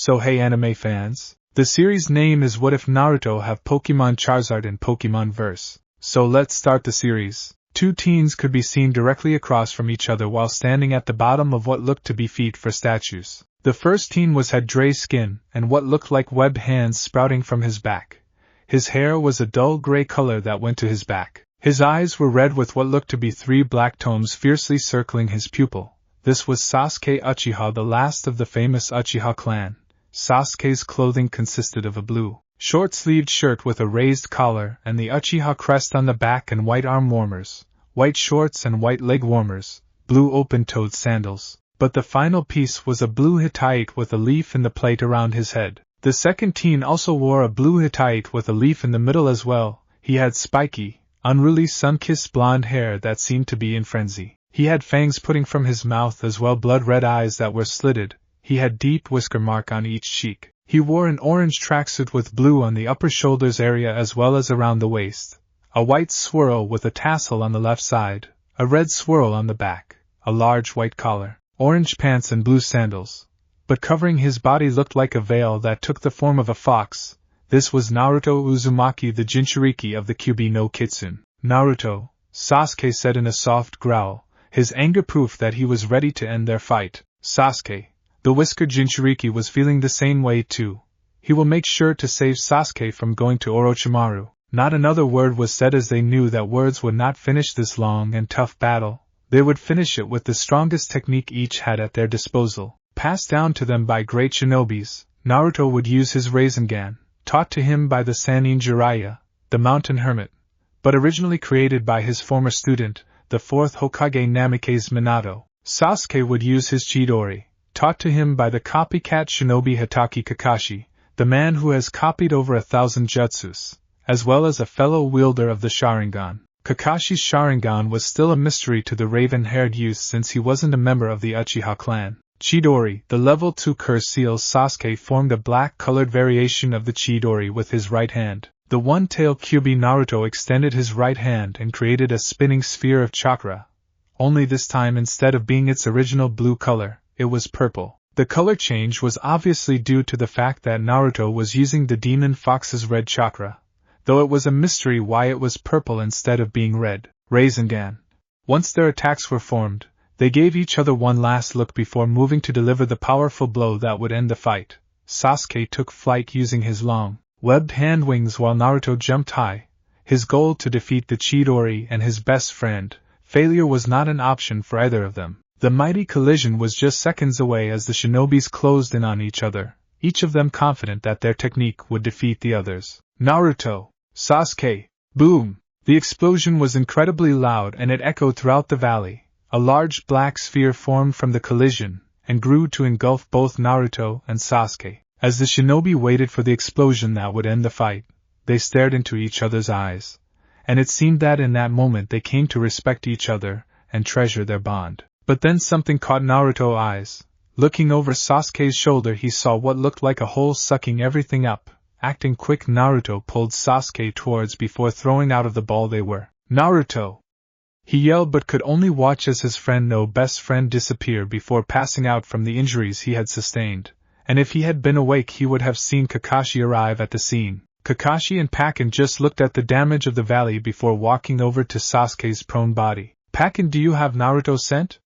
So hey anime fans, the series name is What If Naruto Have Pokemon Charizard in Pokemon Verse. So let's start the series. Two teens could be seen directly across from each other while standing at the bottom of what looked to be feet for statues. The first teen had gray skin and what looked like webbed hands sprouting from his back. His hair was a dull gray color that went to his back. His eyes were red with what looked to be 3 black tomes fiercely circling his pupil. This was Sasuke Uchiha, the last of the famous Uchiha clan. Sasuke's clothing consisted of a blue, short-sleeved shirt with a raised collar and the Uchiha crest on the back and white arm warmers, white shorts and white leg warmers, blue open-toed sandals. But the final piece was a blue Hittite with a leaf in the plate around his head. The second teen also wore a blue Hittite with a leaf in the middle as well. He had spiky, unruly sun-kissed blonde hair that seemed to be in frenzy. He had fangs putting from his mouth as well blood-red eyes that were slitted. He had deep whisker mark on each cheek. He wore an orange tracksuit with blue on the upper shoulders area as well as around the waist, a white swirl with a tassel on the left side, a red swirl on the back, a large white collar, orange pants and blue sandals. But covering his body looked like a veil that took the form of a fox. This was Naruto Uzumaki, the Jinchuriki of the Kyuubi no Kitsune. Naruto, Sasuke said in a soft growl, his anger proof that he was ready to end their fight. Sasuke, the whiskered Jinchuriki, was feeling the same way too. He will make sure to save Sasuke from going to Orochimaru. Not another word was said as they knew that words would not finish this long and tough battle. They would finish it with the strongest technique each had at their disposal. Passed down to them by great shinobis, Naruto would use his Rasengan, taught to him by the Sannin Jiraiya, the mountain hermit, but originally created by his former student, the 4th Hokage Namikaze Minato. Sasuke would use his Chidori, taught to him by the copycat shinobi Hitaki Kakashi, the man who has copied over 1,000 jutsus, as well as a fellow wielder of the Sharingan. Kakashi's Sharingan was still a mystery to the raven-haired youth since he wasn't a member of the Uchiha clan. Chidori, the level 2 curse seals. Sasuke formed a black-colored variation of the Chidori with his right hand. The one-tailed Kyuubi Naruto extended his right hand and created a spinning sphere of chakra. Only this time, instead of being its original blue color, it was purple. The color change was obviously due to the fact that Naruto was using the demon fox's red chakra, though it was a mystery why it was purple instead of being red. Rasengan. Once their attacks were formed, they gave each other one last look before moving to deliver the powerful blow that would end the fight. Sasuke took flight using his long, webbed hand wings while Naruto jumped high, his goal to defeat the Chidori and his best friend. Failure was not an option for either of them. The mighty collision was just seconds away as the shinobis closed in on each other, each of them confident that their technique would defeat the others. Naruto, Sasuke, boom! The explosion was incredibly loud and it echoed throughout the valley. A large black sphere formed from the collision, and grew to engulf both Naruto and Sasuke. As the shinobi waited for the explosion that would end the fight, they stared into each other's eyes, and it seemed that in that moment they came to respect each other and treasure their bond. But then something caught Naruto's eyes. Looking over Sasuke's shoulder, he saw what looked like a hole sucking everything up. Acting quick, Naruto pulled Sasuke towards before throwing out of the ball they were. Naruto! He yelled but could only watch as his best friend disappear before passing out from the injuries he had sustained, and if he had been awake he would have seen Kakashi arrive at the scene. Kakashi and Pakken just looked at the damage of the valley before walking over to Sasuke's prone body. Pakken, do you have Naruto scent?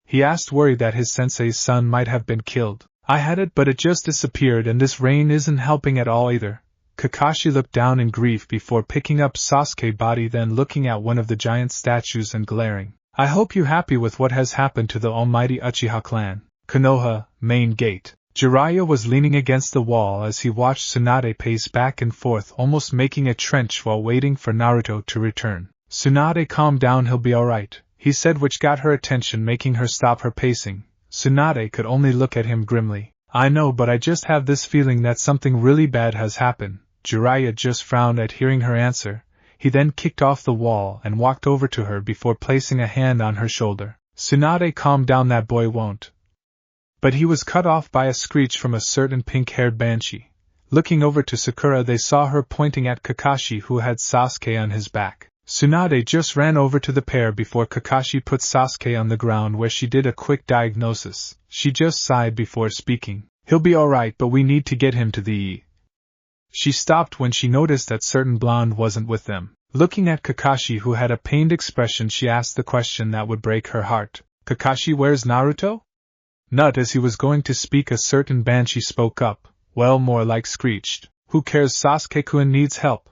He asked, worried that his sensei's son might have been killed. I had it but it just disappeared and this rain isn't helping at all either. Kakashi looked down in grief before picking up Sasuke's body, then looking at one of the giant statues and glaring. I hope you're happy with what has happened to the almighty Uchiha clan. Konoha, main gate. Jiraiya was leaning against the wall as he watched Tsunade pace back and forth, almost making a trench while waiting for Naruto to return. Tsunade, calm down, he'll be alright, he said, which got her attention, making her stop her pacing. Tsunade could only look at him grimly. I know, but I just have this feeling that something really bad has happened. Jiraiya just frowned at hearing her answer. He then kicked off the wall and walked over to her before placing a hand on her shoulder. Tsunade, calm down, that boy won't. But he was cut off by a screech from a certain pink-haired banshee. Looking over to Sakura, they saw her pointing at Kakashi, who had Sasuke on his back. Tsunade just ran over to the pair before Kakashi put Sasuke on the ground, where she did a quick diagnosis. She just sighed before speaking. He'll be alright, but we need to get him to the... She stopped when she noticed that certain blonde wasn't with them. Looking at Kakashi, who had a pained expression, she asked the question that would break her heart. Kakashi, where's Naruto? Not as he was going to speak, a certain banshee spoke up, well, more like screeched. Who cares, Sasuke-kun needs help,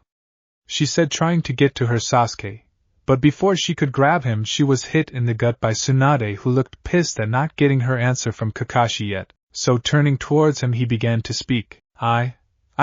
she said, trying to get to her Sasuke. But before she could grab him, she was hit in the gut by Tsunade, who looked pissed at not getting her answer from Kakashi yet. So turning towards him, he began to speak. I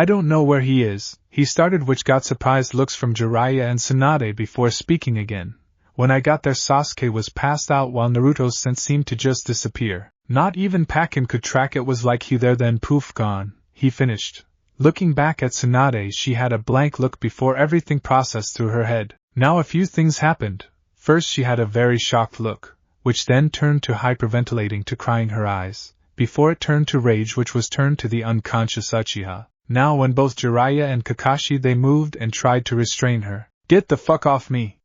don't know where he is, he started, which got surprised looks from Jiraiya and Tsunade before speaking again. When I got there, Sasuke was passed out while Naruto's scent seemed to just disappear. Not even Pakin could track it, was like he there then poof gone, he finished. Looking back at Tsunade, she had a blank look before everything processed through her head. Now a few things happened. First she had a very shocked look, which then turned to hyperventilating to crying her eyes, before it turned to rage, which was turned to the unconscious Uchiha. Now when both Jiraiya and Kakashi they moved and tried to restrain her. Get the fuck off me!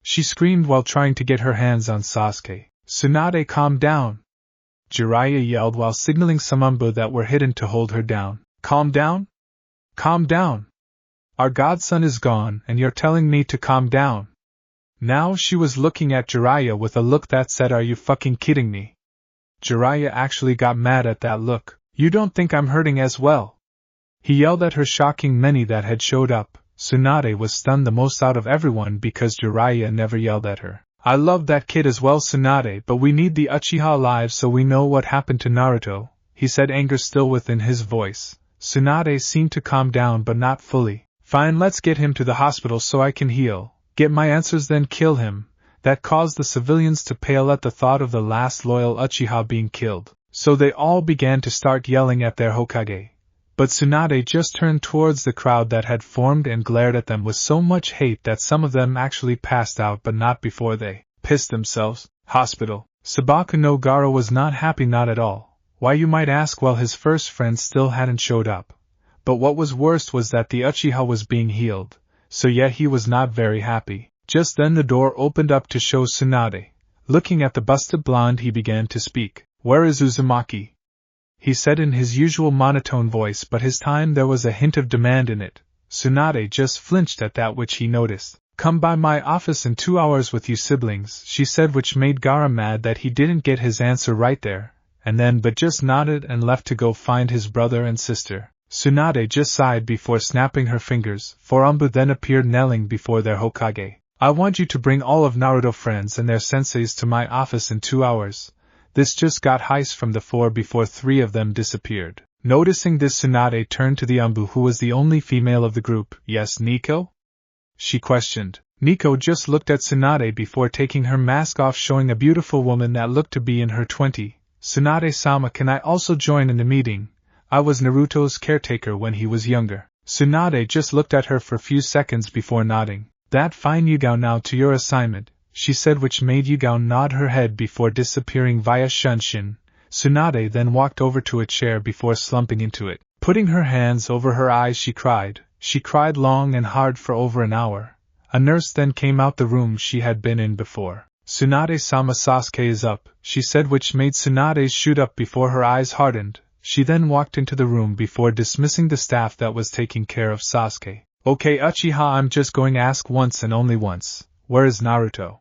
She screamed while trying to get her hands on Sasuke. Tsunade, calm down! Jiraiya yelled while signaling some Umbu that were hidden to hold her down. Calm down? Calm down! Our godson is gone, and you're telling me to calm down? Now she was looking at Jiraiya with a look that said, are you fucking kidding me? Jiraiya actually got mad at that look. You don't think I'm hurting as well? He yelled at her, shocking many that had showed up. Tsunade was stunned the most out of everyone because Jiraiya never yelled at her. I love that kid as well, Tsunade, but we need the Uchiha alive so we know what happened to Naruto, he said, anger still within his voice. Tsunade seemed to calm down, but not fully. Fine, let's get him to the hospital so I can heal. Get my answers, then kill him. That caused the civilians to pale at the thought of the last loyal Uchiha being killed. So they all began to start yelling at their Hokage. But Tsunade just turned towards the crowd that had formed and glared at them with so much hate that some of them actually passed out, but not before they pissed themselves. Hospital. Sabaku no Gara was not happy, not at all. Why, you might ask? Well, his first friend still hadn't showed up. But what was worst was that the Uchiha was being healed, so yet he was not very happy. Just then the door opened up to show Tsunade. Looking at the busted blonde, he began to speak. Where is Uzumaki? He said in his usual monotone voice, but this time there was a hint of demand in it. Tsunade just flinched at that which he noticed. Come by my office in 2 hours with you siblings, she said, which made Gara mad that he didn't get his answer right there, and then but just nodded and left to go find his brother and sister. Tsunade just sighed before snapping her fingers, for Umbu then appeared knelling before their Hokage. I want you to bring all of Naruto friends and their senseis to my office in 2 hours. This just got heist from the 4 before 3 of them disappeared. Noticing this, Tsunade turned to the Umbu, who was the only female of the group. Yes, Nico? She questioned. Nico just looked at Tsunade before taking her mask off, showing a beautiful woman that looked to be in her 20s. Tsunade-sama, can I also join in the meeting? I was Naruto's caretaker when he was younger. Tsunade just looked at her for a few seconds before nodding. That fine, Yugao, now to your assignment, she said, which made Yugao nod her head before disappearing via Shunshin. Tsunade then walked over to a chair before slumping into it. Putting her hands over her eyes, she cried. She cried long and hard for over an hour. A nurse then came out the room she had been in before. Tsunade-sama, Sasuke is up, she said, which made Tsunade shoot up before her eyes hardened. She then walked into the room before dismissing the staff that was taking care of Sasuke. Okay, Uchiha, I'm just going to ask once and only once. Where is Naruto?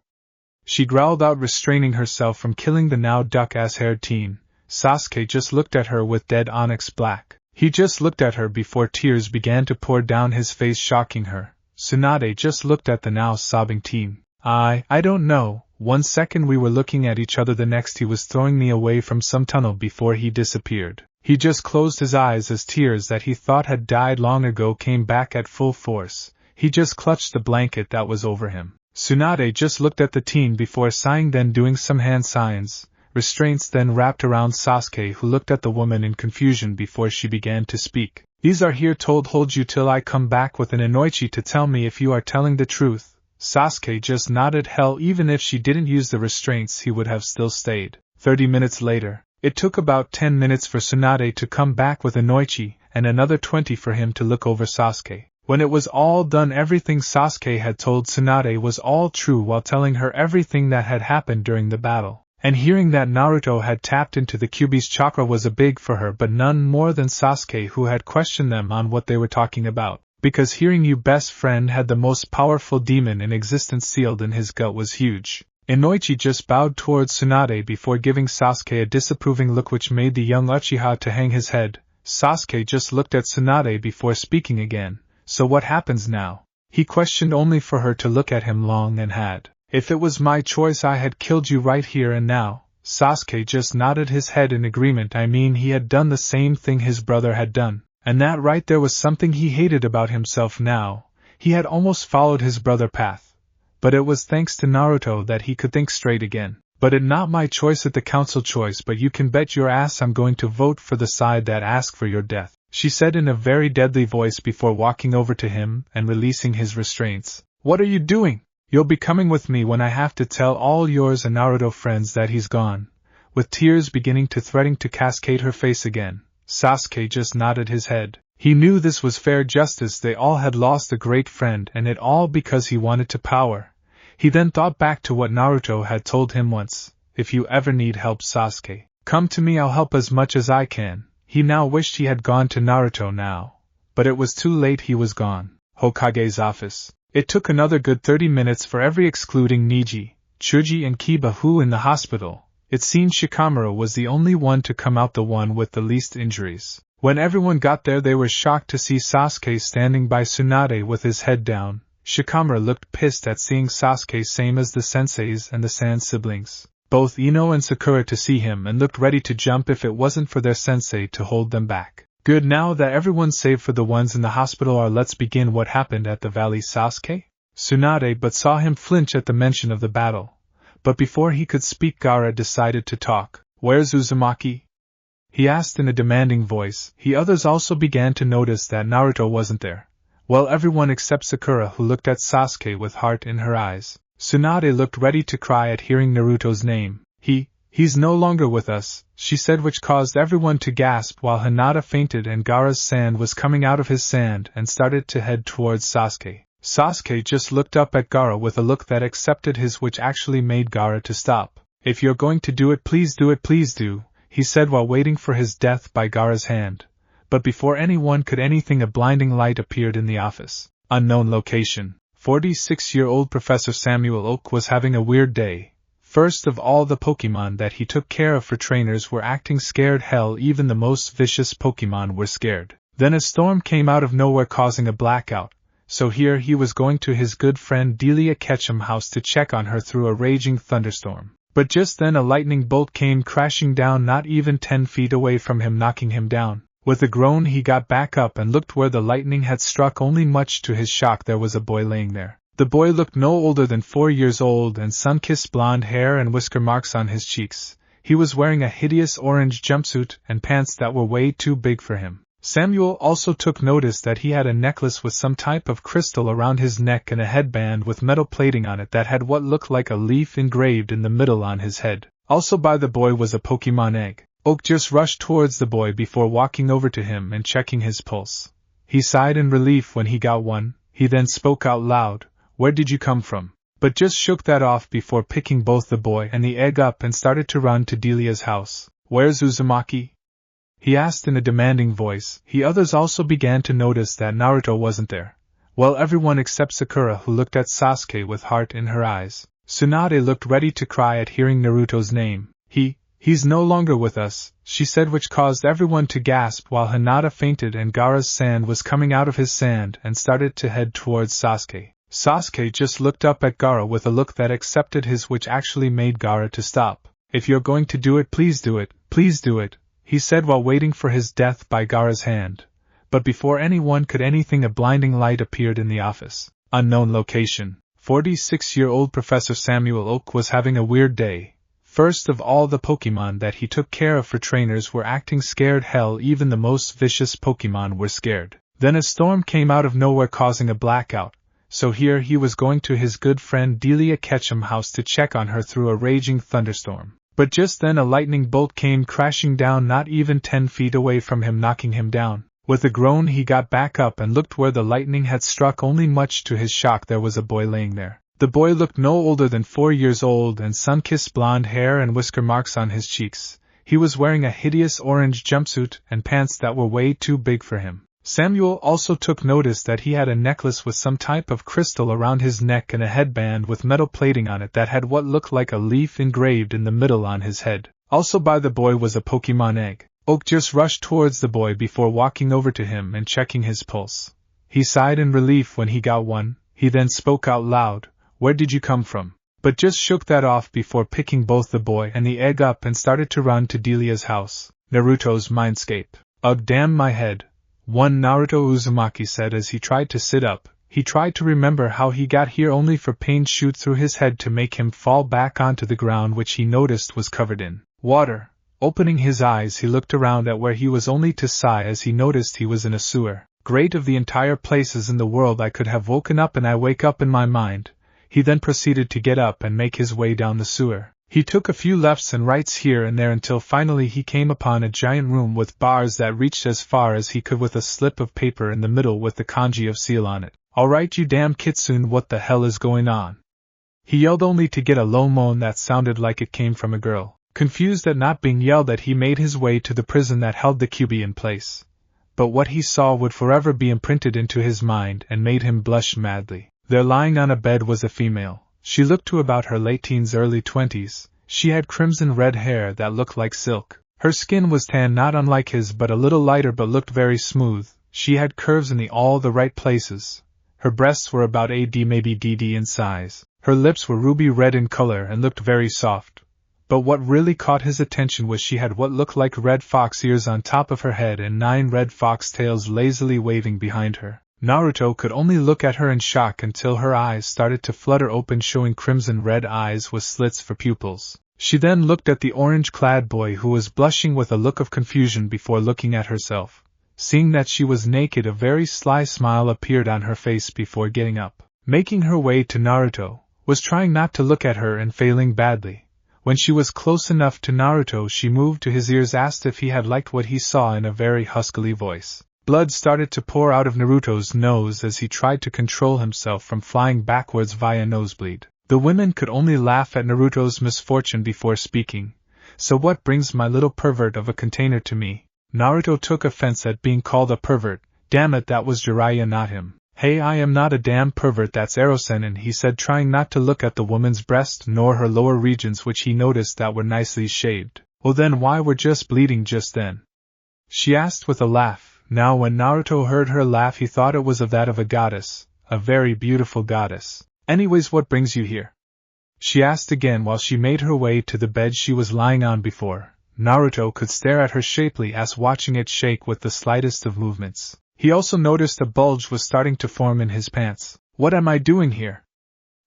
She growled out, restraining herself from killing the now duck-ass-haired teen. Sasuke just looked at her with dead onyx black. He just looked at her before tears began to pour down his face, shocking her. Tsunade just looked at the now sobbing teen. I don't know. 1 second we were looking at each other, the next he was throwing me away from some tunnel before he disappeared. He just closed his eyes as tears that he thought had died long ago came back at full force. He just clutched the blanket that was over him. Tsunade just looked at the teen before sighing, then doing some hand signs. Restraints then wrapped around Sasuke, who looked at the woman in confusion before she began to speak. These are here told hold you till I come back with an Inoichi to tell me if you are telling the truth. Sasuke just nodded. Hell, even if she didn't use the restraints he would have still stayed. 30 minutes later. It took about 10 minutes for Tsunade to come back with Inoichi, and another 20 for him to look over Sasuke. When it was all done, everything Sasuke had told Tsunade was all true, while telling her everything that had happened during the battle. And hearing that Naruto had tapped into the Kyuubi's chakra was a big for her, but none more than Sasuke, who had questioned them on what they were talking about, because hearing you best friend had the most powerful demon in existence sealed in his gut was huge. Inoichi just bowed towards Tsunade before giving Sasuke a disapproving look which made the young Uchiha to hang his head. Sasuke just looked at Tsunade before speaking again. So what happens now? He questioned, only for her to look at him long and had. If it was my choice I had killed you right here and now. Sasuke just nodded his head in agreement. I mean, he had done the same thing his brother had done. And that right there was something he hated about himself now. He had almost followed his brother's path. But it was thanks to Naruto that he could think straight again. But it not my choice at the council choice, but you can bet your ass I'm going to vote for the side that asked for your death, she said in a very deadly voice before walking over to him and releasing his restraints. What are you doing? You'll be coming with me when I have to tell all yours and Naruto friends that he's gone. With tears beginning to threaten to cascade her face again, Sasuke just nodded his head. He knew this was fair justice. They all had lost a great friend, and it all because he wanted to power. He then thought back to what Naruto had told him once. If you ever need help, Sasuke, come to me, I'll help as much as I can. He now wished he had gone to Naruto now. But it was too late, he was gone. Hokage's office. It took another good 30 minutes for every excluding Niji, Chuji and Kiba who in the hospital. It seemed Shikamaru was the only one to come out, the one with the least injuries. When everyone got there they were shocked to see Sasuke standing by Tsunade with his head down. Shikamaru looked pissed at seeing Sasuke, same as the senseis and the Sand siblings, both Ino and Sakura, to see him, and looked ready to jump if it wasn't for their sensei to hold them back. Good, now that everyone's safe for the ones in the hospital, let's begin. What happened at the valley, Sasuke? Tsunade but saw him flinch at the mention of the battle. But before he could speak, Gaara decided to talk. Where's Uzumaki? He asked in a demanding voice. Others also began to notice that Naruto wasn't there. Well, everyone except Sakura, who looked at Sasuke with heart in her eyes. Tsunade looked ready to cry at hearing Naruto's name. He's no longer with us, she said, which caused everyone to gasp, while Hinata fainted and Gaara's sand was coming out of his sand and started to head towards Sasuke. Sasuke just looked up at Gaara with a look that accepted his, which actually made Gaara to stop. If you're going to do it, please do, he said while waiting for his death by Gaara's hand. But before anyone could anything, a blinding light appeared in the office. Unknown location. 46-year-old Professor Samuel Oak was having a weird day. First of all, the Pokemon that he took care of for trainers were acting scared. Hell, even the most vicious Pokemon were scared. Then a storm came out of nowhere, causing a blackout. So here he was going to his good friend Delia Ketchum house to check on her through a raging thunderstorm. But just then a lightning bolt came crashing down not even 10 feet away from him, knocking him down. With a groan he got back up and looked where the lightning had struck, only much to his shock there was a boy laying there. The boy looked no older than 4 years old and sun-kissed, blonde hair and whisker marks on his cheeks. He was wearing a hideous orange jumpsuit and pants that were way too big for him. Samuel also took notice that he had a necklace with some type of crystal around his neck and a headband with metal plating on it that had what looked like a leaf engraved in the middle on his head. Also by the boy was a Pokemon egg. Oak just rushed towards the boy before walking over to him and checking his pulse. He sighed in relief when he got one. He then spoke out loud. Where did you come from? But just shook that off before picking both the boy and the egg up and started to run to Delia's house. Where's Uzumaki? He asked in a demanding voice. Others also began to notice that Naruto wasn't there. Well, everyone except Sakura, who looked at Sasuke with heart in her eyes. Tsunade looked ready to cry at hearing Naruto's name. He's no longer with us, she said, which caused everyone to gasp, while Hinata fainted and Gaara's sand was coming out of his sand and started to head towards Sasuke. Sasuke just looked up at Gaara with a look that accepted his, which actually made Gaara to stop. If you're going to do it, please do it, he said while waiting for his death by Gaara's hand. But before anyone could anything, a blinding light appeared in the office. Unknown location. 46-year-old Professor Samuel Oak was having a weird day. First of all, the Pokemon that he took care of for trainers were acting scared. Hell, even the most vicious Pokemon were scared. Then a storm came out of nowhere, causing a blackout. So here he was going to his good friend Delia Ketchum house to check on her through a raging thunderstorm. But just then a lightning bolt came crashing down not even 10 feet away from him, knocking him down. With a groan he got back up and looked where the lightning had struck, only much to his shock there was a boy laying there. The boy looked no older than 4 years old and sun-kissed blonde hair and whisker marks on his cheeks. He was wearing a hideous orange jumpsuit and pants that were way too big for him. Samuel also took notice that he had a necklace with some type of crystal around his neck and a headband with metal plating on it that had what looked like a leaf engraved in the middle on his head. Also by the boy was a Pokemon egg. Oak just rushed towards the boy before walking over to him and checking his pulse. He sighed in relief when he got one. He then spoke out loud, "Where did you come from?" But just shook that off before picking both the boy and the egg up and started to run to Delia's house. Naruto's mindscape. Ugh, damn my head. One Naruto Uzumaki said as he tried to sit up. He tried to remember how he got here only for pain shoot through his head to make him fall back onto the ground, which he noticed was covered in water. Opening his eyes, he looked around at where he was only to sigh as he noticed he was in a sewer. Great, of the entire places in the world I could have woken up and I wake up in my mind. He then proceeded to get up and make his way down the sewer. He took a few lefts and rights here and there until finally he came upon a giant room with bars that reached as far as he could with a slip of paper in the middle with the kanji of seal on it. "Alright, you damn kitsune, what the hell is going on?" He yelled, only to get a low moan that sounded like it came from a girl. Confused at not being yelled at, he made his way to the prison that held the Kyuubi in place. But what he saw would forever be imprinted into his mind and made him blush madly. There, lying on a bed, was a female. She looked to about her late teens, early 20s. She had crimson red hair that looked like silk. Her skin was tan, not unlike his, but a little lighter, but looked very smooth. She had curves in all the right places. Her breasts were about AD, maybe DD in size. Her lips were ruby red in color and looked very soft. But what really caught his attention was she had what looked like red fox ears on top of her head and 9 red fox tails lazily waving behind her. Naruto could only look at her in shock until her eyes started to flutter open, showing crimson red eyes with slits for pupils. She then looked at the orange-clad boy, who was blushing with a look of confusion before looking at herself. Seeing that she was naked, a very sly smile appeared on her face before getting up. Making her way to Naruto, was trying not to look at her and failing badly. When she was close enough to Naruto, she moved to his ears, asked if he had liked what he saw in a very huskily voice. Blood started to pour out of Naruto's nose as he tried to control himself from flying backwards via nosebleed. The women could only laugh at Naruto's misfortune before speaking. "So what brings my little pervert of a container to me?" Naruto took offense at being called a pervert. Damn it, that was Jiraiya, not him. "Hey, I am not a damn pervert, that's Erosenin," he said, trying not to look at the woman's breast nor her lower regions, which he noticed that were nicely shaved. "Well then, why were just bleeding just then?" she asked with a laugh. Now when Naruto heard her laugh, he thought it was of that of a goddess, a very beautiful goddess. "Anyways, what brings you here?" she asked again while she made her way to the bed she was lying on before. Naruto could stare at her shapely ass, watching it shake with the slightest of movements. He also noticed a bulge was starting to form in his pants. "What am I doing here?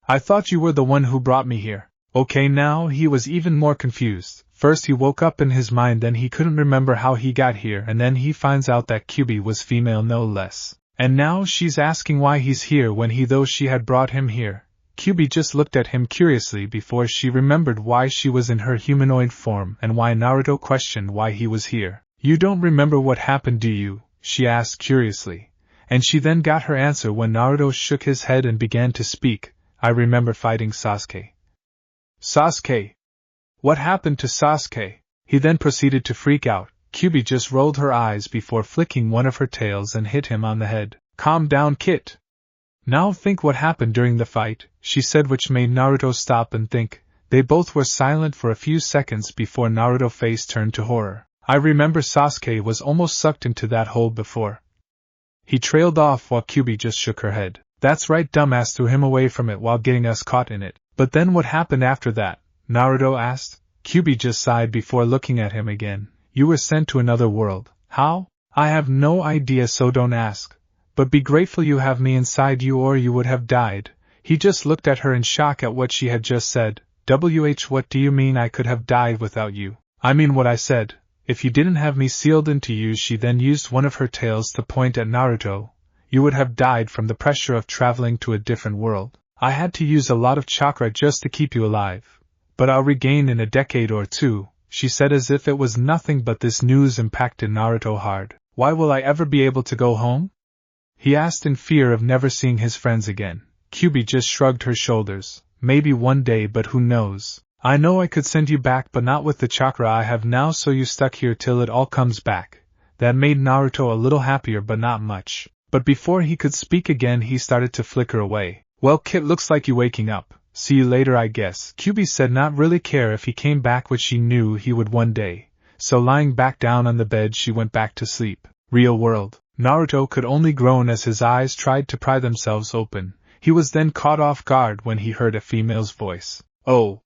I thought you were the one who brought me here." Okay, now he was even more confused. First he woke up in his mind, then he couldn't remember how he got here, and then he finds out that Kyuubi was female, no less. And now she's asking why he's here when she had brought him here. Kyuubi just looked at him curiously before she remembered why she was in her humanoid form and why Naruto questioned why he was here. "You don't remember what happened, do you?" she asked curiously. And she then got her answer when Naruto shook his head and began to speak. "I remember fighting Sasuke." "Sasuke? What happened to Sasuke?" He then proceeded to freak out. Kyuubi just rolled her eyes before flicking one of her tails and hit him on the head. "Calm down, Kit. Now think what happened during the fight," she said, which made Naruto stop and think. They both were silent for a few seconds before Naruto's face turned to horror. "I remember Sasuke was almost sucked into that hole before." He trailed off while Kyuubi just shook her head. "That's right, dumbass threw him away from it while getting us caught in it." "But then what happened after that?" Naruto asked. Kyuubi just sighed before looking at him again. "You were sent to another world." "How?" "I have no idea, so don't ask. But be grateful you have me inside you, or you would have died." He just looked at her in shock at what she had just said. What do you mean I could have died without you?" "I mean what I said. If you didn't have me sealed into you," she then used one of her tails to point at Naruto, "you would have died from the pressure of traveling to a different world. I had to use a lot of chakra just to keep you alive. But I'll regain in a decade or two," she said as if it was nothing, but this news impacted Naruto hard. "Why will I ever be able to go home?" he asked in fear of never seeing his friends again. Kyubi just shrugged her shoulders. Maybe one day, but who knows? I know I could send you back, but not with the chakra I have now, so you stuck here till it all comes back. That made Naruto a little happier, but not much. But before he could speak again, he started to flicker away. Well, Kit, looks like you waking up. See you later, I guess. Kyubi said not really care if he came back, which she knew he would one day. So lying back down on the bed, she went back to sleep. Real world. Naruto could only groan as his eyes tried to pry themselves open. He was then caught off guard when he heard a female's voice. Oh.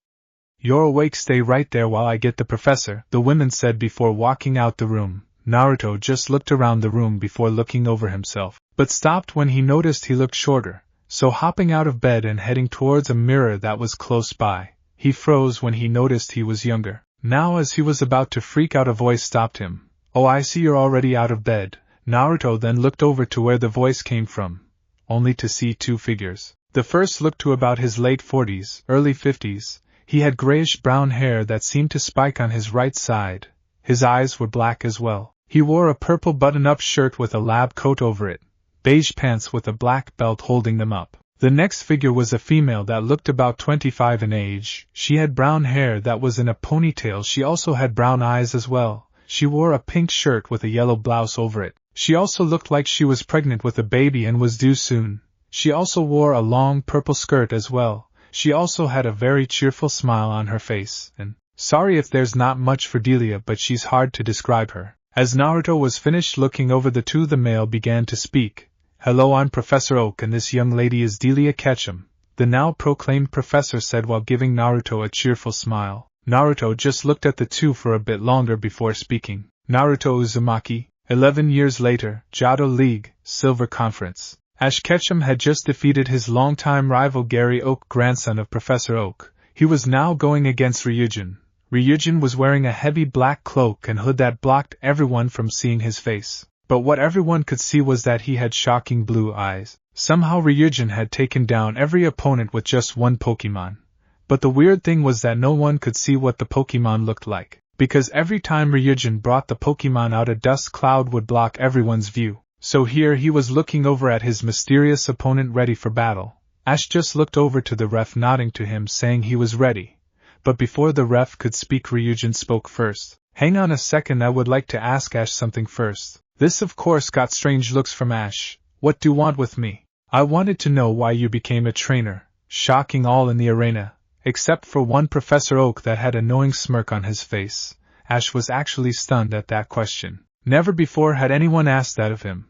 You're awake, stay right there while I get the professor, the woman said before walking out the room. Naruto just looked around the room before looking over himself, but stopped when he noticed he looked shorter. So hopping out of bed and heading towards a mirror that was close by, he froze when he noticed he was younger. Now as he was about to freak out, a voice stopped him. Oh, I see you're already out of bed. Naruto then looked over to where the voice came from, only to see two figures. The first looked to about his late 40s, early 50s. He had grayish-brown hair that seemed to spike on his right side. His eyes were black as well. He wore a purple button-up shirt with a lab coat over it, beige pants with a black belt holding them up. The next figure was a female that looked about 25 in age. She had brown hair that was in a ponytail. She also had brown eyes as well. She wore a pink shirt with a yellow blouse over it. She also looked like she was pregnant with a baby and was due soon. She also wore a long purple skirt as well. She also had a very cheerful smile on her face, and sorry if there's not much for Delia, but she's hard to describe her. As Naruto was finished looking over the two, the male began to speak. Hello, I'm Professor Oak, and this young lady is Delia Ketchum, the now proclaimed professor said while giving Naruto a cheerful smile. Naruto just looked at the two for a bit longer before speaking. Naruto Uzumaki. 11 years later, Johto League, Silver Conference. Ash Ketchum had just defeated his longtime rival Gary Oak, grandson of Professor Oak. He was now going against Ryujin. Ryujin was wearing a heavy black cloak and hood that blocked everyone from seeing his face. But what everyone could see was that he had shocking blue eyes. Somehow Ryujin had taken down every opponent with just one Pokemon. But the weird thing was that no one could see what the Pokemon looked like, because every time Ryujin brought the Pokemon out, a dust cloud would block everyone's view. So here he was looking over at his mysterious opponent ready for battle. Ash just looked over to the ref, nodding to him saying he was ready. But before the ref could speak, Ryujin spoke first. Hang on a second, I would like to ask Ash something first. This of course got strange looks from Ash. What do you want with me? I wanted to know why you became a trainer. Shocking all in the arena, except for one Professor Oak that had a knowing smirk on his face. Ash was actually stunned at that question. Never before had anyone asked that of him.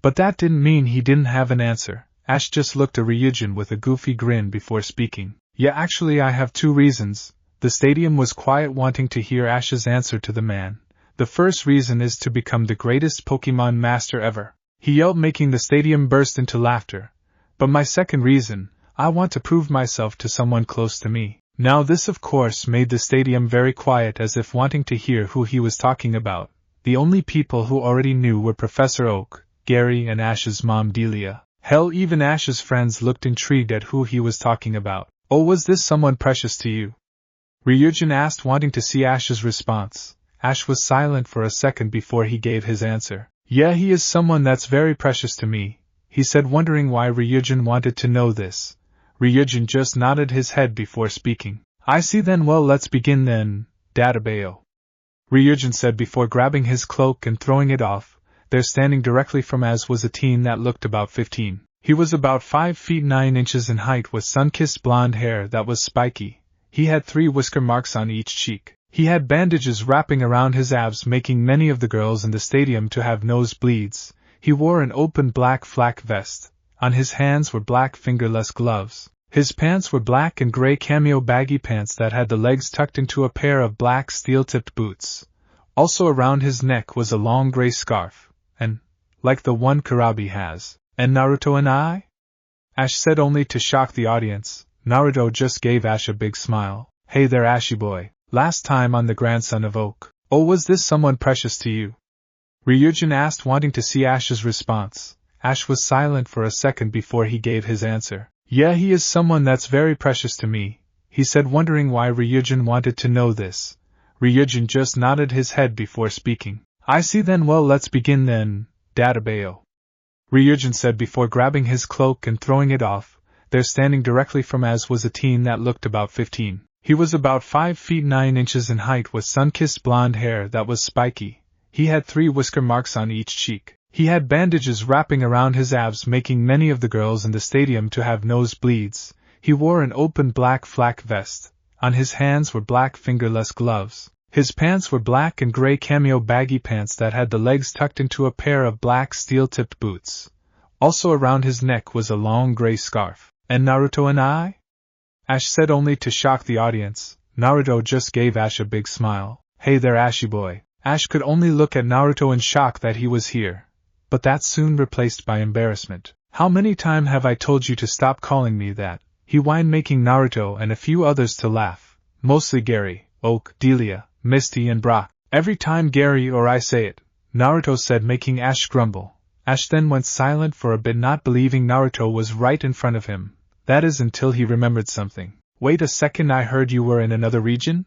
But that didn't mean he didn't have an answer. Ash just looked at Ryujin with a goofy grin before speaking. Yeah, actually I have two reasons. The stadium was quiet, wanting to hear Ash's answer to the man. The first reason is to become the greatest Pokemon master ever. He yelled, making the stadium burst into laughter. But my second reason, I want to prove myself to someone close to me. Now this of course made the stadium very quiet, as if wanting to hear who he was talking about. The only people who already knew were Professor Oak, Gary, and Ash's mom Delia. Hell, even Ash's friends looked intrigued at who he was talking about. Oh, was this someone precious to you? Ryujin asked, wanting to see Ash's response. Ash was silent for a second before he gave his answer. Yeah, he is someone that's very precious to me, he said, wondering why Ryujin wanted to know this. Ryujin just nodded his head before speaking. I see then, well let's begin then, Databeo. Ryujin said before grabbing his cloak and throwing it off. There standing directly from Az was a teen that looked about 15. He was about 5 feet 9 inches in height with sun-kissed blonde hair that was spiky. He had 3 whisker marks on each cheek. He had bandages wrapping around his abs, making many of the girls in the stadium to have nosebleeds. He wore an open black flak vest. On his hands were black fingerless gloves. His pants were black and gray cameo baggy pants that had the legs tucked into a pair of black steel-tipped boots. Also around his neck was a long gray scarf. And, like the one Kurabi has. And Naruto and I? Ash said, only to shock the audience. Naruto just gave Ash a big smile. Hey there, Ashy boy. Last time on the grandson of Oak. Oh, was this someone precious to you? Ryujin asked, wanting to see Ash's response. Ash was silent for a second before he gave his answer. Yeah, he is someone that's very precious to me, he said, wondering why Ryujin wanted to know this. Ryujin just nodded his head before speaking. I see then, well let's begin then, Databeo. Ryujin said before grabbing his cloak and throwing it off. there standing directly from Ash was a teen that looked about 15. He was about 5 feet 9 inches in height with sun-kissed blonde hair that was spiky. He had 3 whisker marks on each cheek. He had bandages wrapping around his abs, making many of the girls in the stadium to have nosebleeds. He wore an open black flak vest. On his hands were black fingerless gloves. His pants were black and gray cameo baggy pants that had the legs tucked into a pair of black steel-tipped boots. Also around his neck was a long gray scarf. And Naruto and I? Ash said, only to shock the audience. Naruto just gave Ash a big smile. Hey there, Ashy boy. Ash could only look at Naruto in shock that he was here. But that's soon replaced by embarrassment. How many times have I told you to stop calling me that? He whined, making Naruto and a few others to laugh. Mostly Gary, Oak, Delia, Misty and Brock. Every time Gary or I say it, Naruto said, making Ash grumble. Ash then went silent for a bit, not believing Naruto was right in front of him. That is, until he remembered something. Wait a second, I heard you were in another region?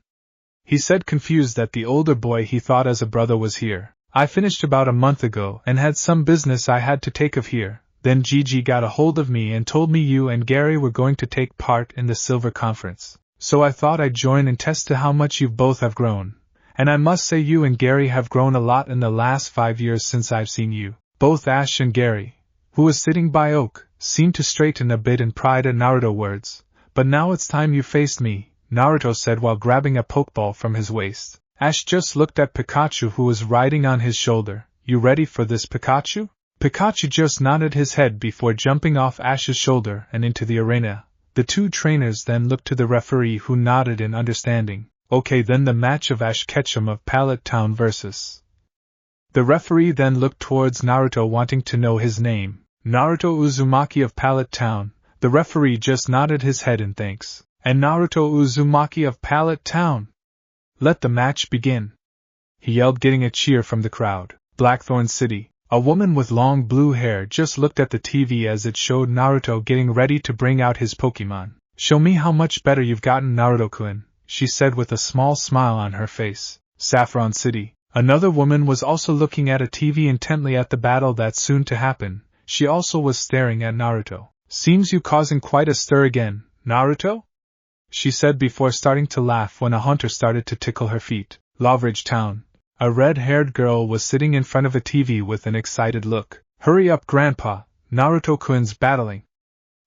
He said, confused that the older boy he thought as a brother was here. I finished about a month ago and had some business I had to take of here. Then Gigi got a hold of me and told me you and Gary were going to take part in the Silver Conference. So I thought I'd join and test how much you both have grown. And I must say you and Gary have grown a lot in the last 5 years since I've seen you. Both Ash and Gary, who was sitting by Oak, seemed to straighten a bit in pride at Naruto's words. But now it's time you faced me, Naruto said while grabbing a pokeball from his waist. Ash just looked at Pikachu, who was riding on his shoulder. You ready for this, Pikachu? Pikachu just nodded his head before jumping off Ash's shoulder and into the arena. The 2 trainers then looked to the referee, who nodded in understanding. Okay, then the match of Ash Ketchum of Pallet Town versus. The referee then looked towards Naruto, wanting to know his name. Naruto Uzumaki of Pallet Town. The referee just nodded his head in thanks. And Naruto Uzumaki of Pallet Town. Let the match begin, he yelled, getting a cheer from the crowd. Blackthorn City. A woman with long blue hair just looked at the TV as it showed Naruto getting ready to bring out his Pokemon. Show me how much better you've gotten, Naruto-kun, she said with a small smile on her face. Saffron City. Another woman was also looking at a TV intently at the battle that's soon to happen. She also was staring at Naruto. Seems you causing quite a stir again, Naruto? She said before starting to laugh when a hunter started to tickle her feet. Lawbridge Town. A red-haired girl was sitting in front of a TV with an excited look. Hurry up, Grandpa, Naruto-kun's battling,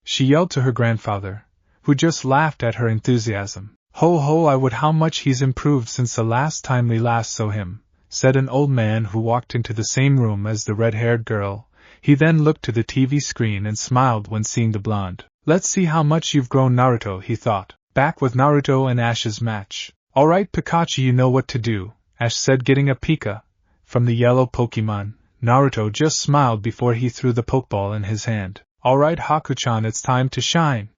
she yelled to her grandfather, who just laughed at her enthusiasm. Ho ho, I would how much he's improved since the last time we last saw him, said an old man who walked into the same room as the red-haired girl. He then looked to the TV screen and smiled when seeing the blonde. Let's see how much you've grown, Naruto, he thought. Back with Naruto and Ash's match. Alright, Pikachu, you know what to do, Ash said, getting a Pika from the yellow Pokemon. Naruto just smiled before he threw the Pokeball in his hand. Alright, Haku-chan, it's time to shine,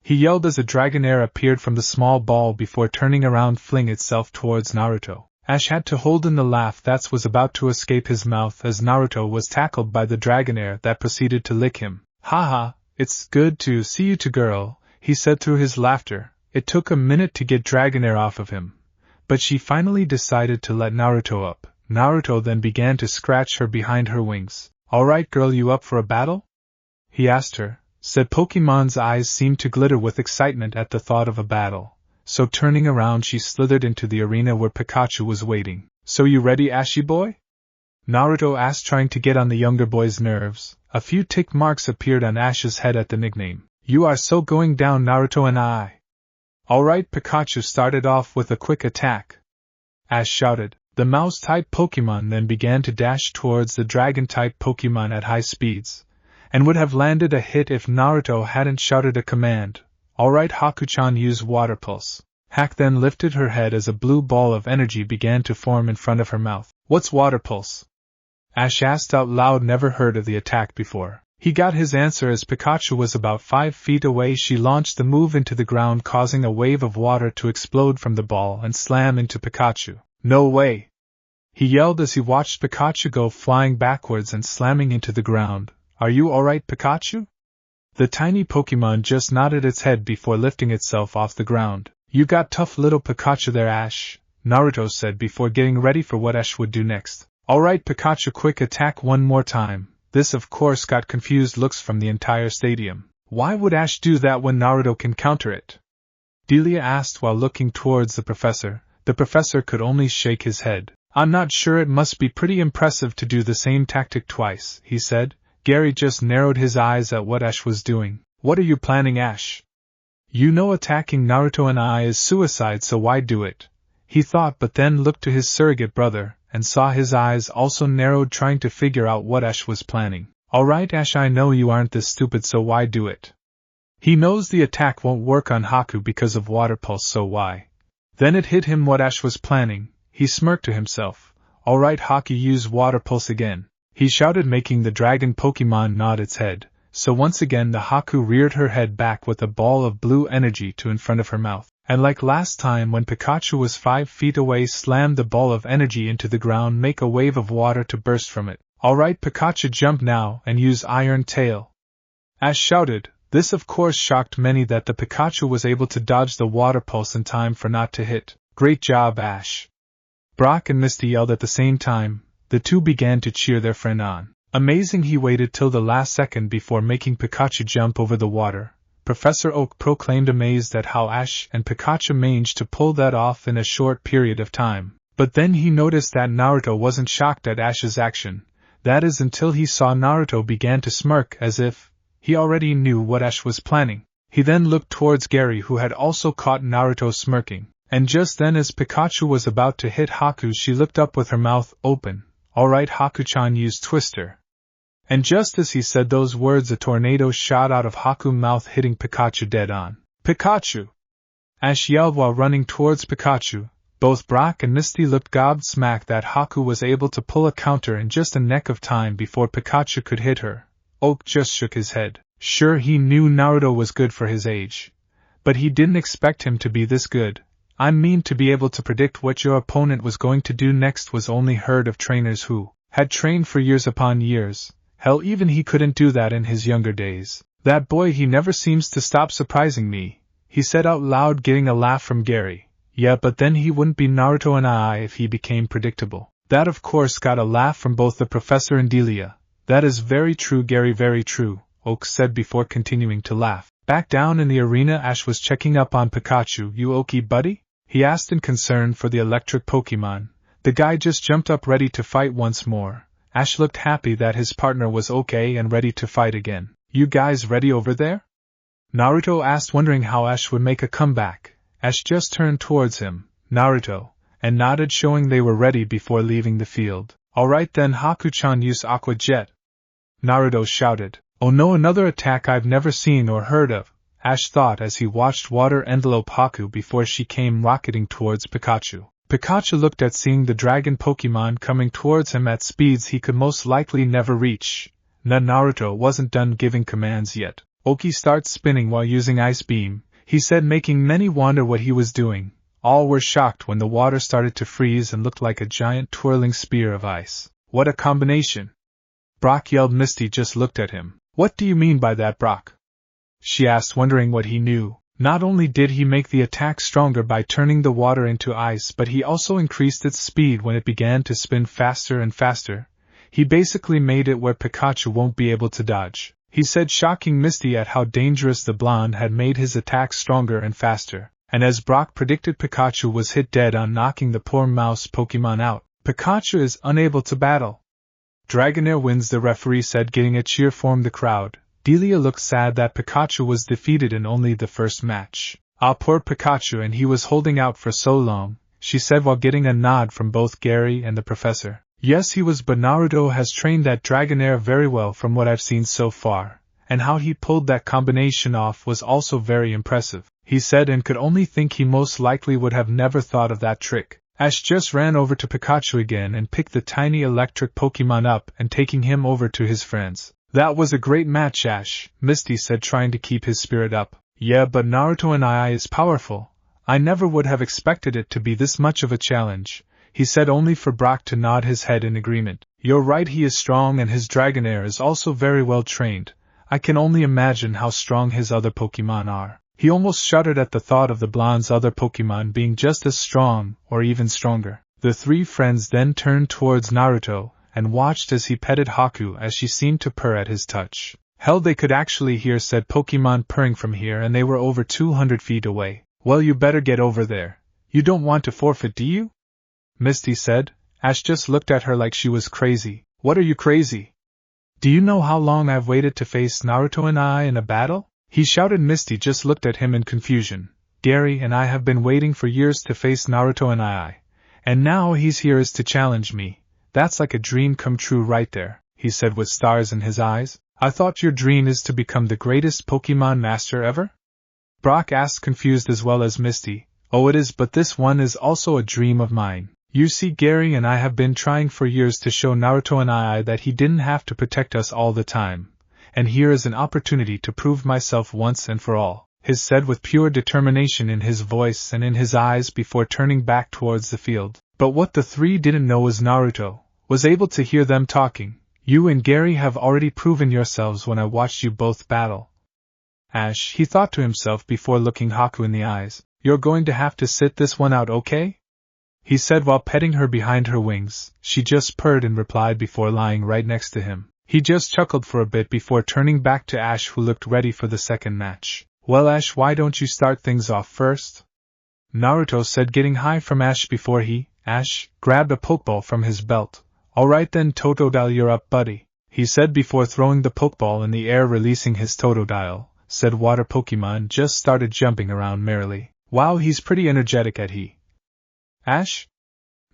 he yelled as a Dragonair appeared from the small ball before turning around, fling itself towards Naruto. Ash had to hold in the laugh that was about to escape his mouth as Naruto was tackled by the Dragonair that proceeded to lick him. Haha, it's good to see you two, girl, he said through his laughter. It took a minute to get Dragonair off of him, but she finally decided to let Naruto up. Naruto then began to scratch her behind her wings. Alright, girl, you up for a battle? He asked her. Said Pokemon's eyes seemed to glitter with excitement at the thought of a battle. So turning around, she slithered into the arena where Pikachu was waiting. So you ready, Ashy boy? Naruto asked, trying to get on the younger boy's nerves. A few tick marks appeared on Ash's head at the nickname. You are so going down, Naruto and I. Alright, Pikachu started off with a quick attack, Ash shouted. The mouse-type Pokemon then began to dash towards the dragon-type Pokemon at high speeds, and would have landed a hit if Naruto hadn't shouted a command. Alright, Haku-chan, use Water Pulse. Hack then lifted her head as a blue ball of energy began to form in front of her mouth. What's Water Pulse? Ash asked out loud, never heard of the attack before. He got his answer as Pikachu was about 5 feet away. She launched the move into the ground, causing a wave of water to explode from the ball and slam into Pikachu. No way! He yelled as he watched Pikachu go flying backwards and slamming into the ground. Are you alright, Pikachu? The tiny Pokemon just nodded its head before lifting itself off the ground. You got tough little Pikachu there, Ash, Naruto said before getting ready for what Ash would do next. Alright, Pikachu, quick attack one more time. This of course got confused looks from the entire stadium. Why would Ash do that when Naruto can counter it? Delia asked while looking towards the professor. The professor could only shake his head. I'm not sure, it must be pretty impressive to do the same tactic twice, he said. Gary just narrowed his eyes at what Ash was doing. What are you planning, Ash? You know attacking Naruto and I is suicide, so why do it? He thought, but then looked to his surrogate brother, and saw his eyes also narrowed, trying to figure out what Ash was planning. Alright Ash, I know you aren't this stupid, so why do it? He knows the attack won't work on Haku because of Water Pulse, so why? Then it hit him what Ash was planning. He smirked to himself. Alright Haku, use Water Pulse again, he shouted, making the dragon Pokemon nod its head. So once again the Haku reared her head back with a ball of blue energy to in front of her mouth, and like last time when Pikachu was 5 feet away, slammed the ball of energy into the ground, make a wave of water to burst from it. Alright Pikachu, jump now and use Iron Tail, Ash shouted. This of course shocked many that the Pikachu was able to dodge the Water Pulse in time for not to hit. Great job, Ash! Brock and Misty yelled at the same time. The two began to cheer their friend on. Amazing, he waited till the last second before making Pikachu jump over the water. Professor Oak proclaimed, amazed at how Ash and Pikachu managed to pull that off in a short period of time. But then he noticed that Naruto wasn't shocked at Ash's action. That is, until he saw Naruto began to smirk as if he already knew what Ash was planning. He then looked towards Gary, who had also caught Naruto smirking. And just then, as Pikachu was about to hit Haku, she looked up with her mouth open. Alright Haku-chan, use Twister. And just as he said those words, a tornado shot out of Haku's mouth, hitting Pikachu dead on. Pikachu! Ash yelled while running towards Pikachu. Both Brock and Misty looked gobsmacked that Haku was able to pull a counter in just a neck of time before Pikachu could hit her. Oak just shook his head. Sure, he knew Naruto was good for his age, but he didn't expect him to be this good. I mean, to be able to predict what your opponent was going to do next was only heard of trainers who had trained for years upon years. Hell, even he couldn't do that in his younger days. That boy, he never seems to stop surprising me, he said out loud, getting a laugh from Gary. Yeah, but then he wouldn't be Naruto and I if he became predictable. That of course got a laugh from both the professor and Delia. That is very true, Gary, very true, Oak said before continuing to laugh. Back down in the arena, Ash was checking up on Pikachu. You okay, buddy? He asked in concern for the electric Pokemon. The guy just jumped up ready to fight once more. Ash looked happy that his partner was okay and ready to fight again. You guys ready over there? Naruto asked, wondering how Ash would make a comeback. Ash just turned towards him, Naruto, and nodded, showing they were ready before leaving the field. Alright then Haku-chan, use Aqua Jet, Naruto shouted. Oh no, another attack I've never seen or heard of, Ash thought as he watched Water Envelope Haku before she came rocketing towards Pikachu. Pikachu looked at seeing the dragon Pokemon coming towards him at speeds he could most likely never reach. Naruto wasn't done giving commands yet. Oki, start spinning while using Ice Beam, he said, making many wonder what he was doing. All were shocked when the water started to freeze and looked like a giant twirling spear of ice. What a combination! Brock yelled. Misty just looked at him. What do you mean by that, Brock? She asked, wondering what he knew. Not only did he make the attack stronger by turning the water into ice, but he also increased its speed when it began to spin faster and faster. He basically made it where Pikachu won't be able to dodge, he said, shocking Misty at how dangerous the blonde had made his attack stronger and faster. And as Brock predicted, Pikachu was hit dead on, knocking the poor mouse Pokemon out. Pikachu is unable to battle. Dragonair wins, the referee said, getting a cheer from the crowd. Delia looked sad that Pikachu was defeated in only the first match. Ah, poor Pikachu, and he was holding out for so long, she said while getting a nod from both Gary and the professor. Yes, he was, but Naruto has trained that Dragonair very well from what I've seen so far, and how he pulled that combination off was also very impressive, he said, and could only think he most likely would have never thought of that trick. Ash just ran over to Pikachu again and picked the tiny electric Pokemon up and taking him over to his friends. That was a great match, Ash, Misty said, trying to keep his spirit up. Yeah, but Naruto and I is powerful. I never would have expected it to be this much of a challenge, he said, only for Brock to nod his head in agreement. You're right, he is strong and his Dragonair is also very well trained. I can only imagine how strong his other Pokemon are. He almost shuddered at the thought of the blonde's other Pokemon being just as strong, or even stronger. The three friends then turned towards Naruto, and watched as he petted Haku as she seemed to purr at his touch. Hell, they could actually hear said Pokemon purring from here, and they were over 200 feet away. Well, you better get over there. You don't want to forfeit, do you? Misty said. Ash just looked at her like she was crazy. What are you crazy? Do you know how long I've waited to face Naruto and I in a battle? He shouted. Misty just looked at him in confusion. Gary and I have been waiting for years to face Naruto and I. And now he's here is to challenge me. That's like a dream come true right there, he said with stars in his eyes. I thought your dream is to become the greatest Pokemon master ever? Brock asked, confused as well as Misty. Oh, it is, but this one is also a dream of mine. You see, Gary and I have been trying for years to show Naruto and I that he didn't have to protect us all the time. And here is an opportunity to prove myself once and for all, he said with pure determination in his voice and in his eyes before turning back towards the field. But what the three didn't know was Naruto was able to hear them talking. You and Gary have already proven yourselves when I watched you both battle. Ash, he thought to himself before looking Haku in the eyes, you're going to have to sit this one out, okay? He said while petting her behind her wings. She just purred and replied before lying right next to him. He just chuckled for a bit before turning back to Ash, who looked ready for the second match. Well, Ash, why don't you start things off first? Naruto said, getting high from Ash before Ash grabbed a Pokeball from his belt. Alright then, Totodile, you're up, buddy, he said before throwing the Pokeball in the air, releasing his Totodile. Said water Pokemon just started jumping around merrily. Wow, he's pretty energetic at Ash?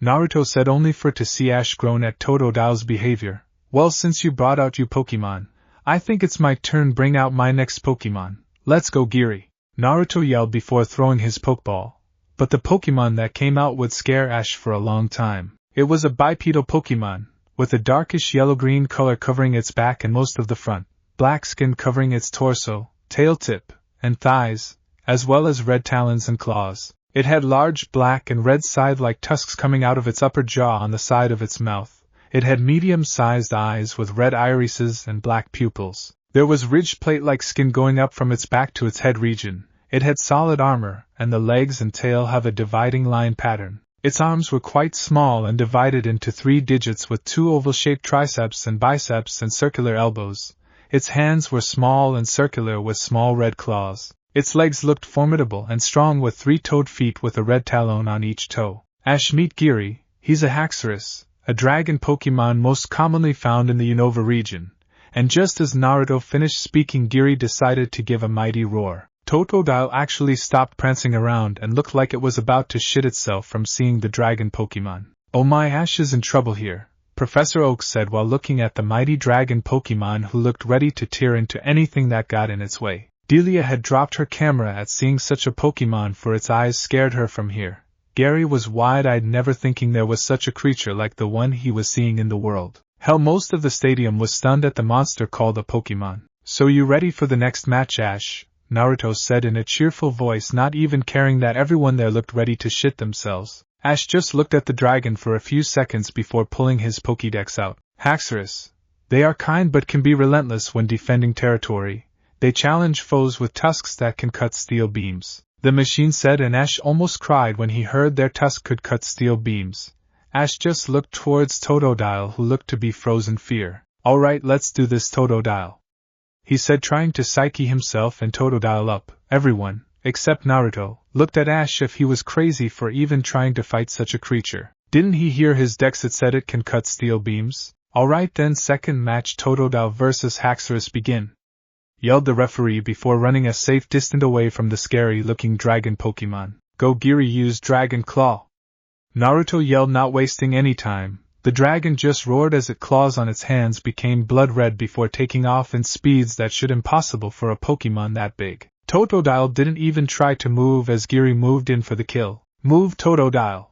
Naruto said, only for to see Ash groan at Totodile's behavior. Well, since you brought out you Pokemon, I think it's my turn. Bring out my next Pokemon. Let's go, Giri, Naruto yelled before throwing his Pokeball. But the Pokemon that came out would scare Ash for a long time. It was a bipedal Pokemon, with a darkish yellow-green color covering its back and most of the front, black skin covering its torso, tail tip, and thighs, as well as red talons and claws. It had large black and red scythe-like tusks coming out of its upper jaw on the side of its mouth. It had medium-sized eyes with red irises and black pupils. There was ridged plate-like skin going up from its back to its head region. It had solid armor, and the legs and tail have a dividing line pattern. Its arms were quite small and divided into 3 digits with 2 oval-shaped triceps and biceps and circular elbows. Its hands were small and circular with small red claws. Its legs looked formidable and strong with 3-toed feet with a red talon on each toe. Ash, meet Giri. He's a Haxorus, a dragon Pokemon most commonly found in the Unova region. And just as Naruto finished speaking, Giri decided to give a mighty roar. Totodile actually stopped prancing around and looked like it was about to shit itself from seeing the dragon Pokemon. Oh my, Ash is in trouble here, Professor Oak said while looking at the mighty dragon Pokemon, who looked ready to tear into anything that got in its way. Delia had dropped her camera at seeing such a Pokemon, for its eyes scared her from here. Gary was wide-eyed, never thinking there was such a creature like the one he was seeing in the world. Hell, most of the stadium was stunned at the monster called a Pokemon. So you ready for the next match, Ash? Naruto said in a cheerful voice, not even caring that everyone there looked ready to shit themselves. Ash just looked at the dragon for a few seconds before pulling his Pokédex out. Haxorus. They are kind but can be relentless when defending territory. They challenge foes with tusks that can cut steel beams, the machine said, and Ash almost cried when he heard their tusk could cut steel beams. Ash just looked towards Totodile, who looked to be frozen fear. Alright, let's do this, Totodile, he said, trying to psyche himself and Totodile up. Everyone, except Naruto, looked at Ash if he was crazy for even trying to fight such a creature. Didn't he hear his dex? It said it can cut steel beams. Alright then, second match, Totodile vs Haxorus, begin, yelled the referee before running a safe distance away from the scary-looking dragon Pokemon. Go, Giri, use Dragon Claw, Naruto yelled, not wasting any time. The dragon just roared as its claws on its hands became blood red before taking off in speeds that should impossible for a Pokemon that big. Totodile didn't even try to move as Giri moved in for the kill. Move, Totodile,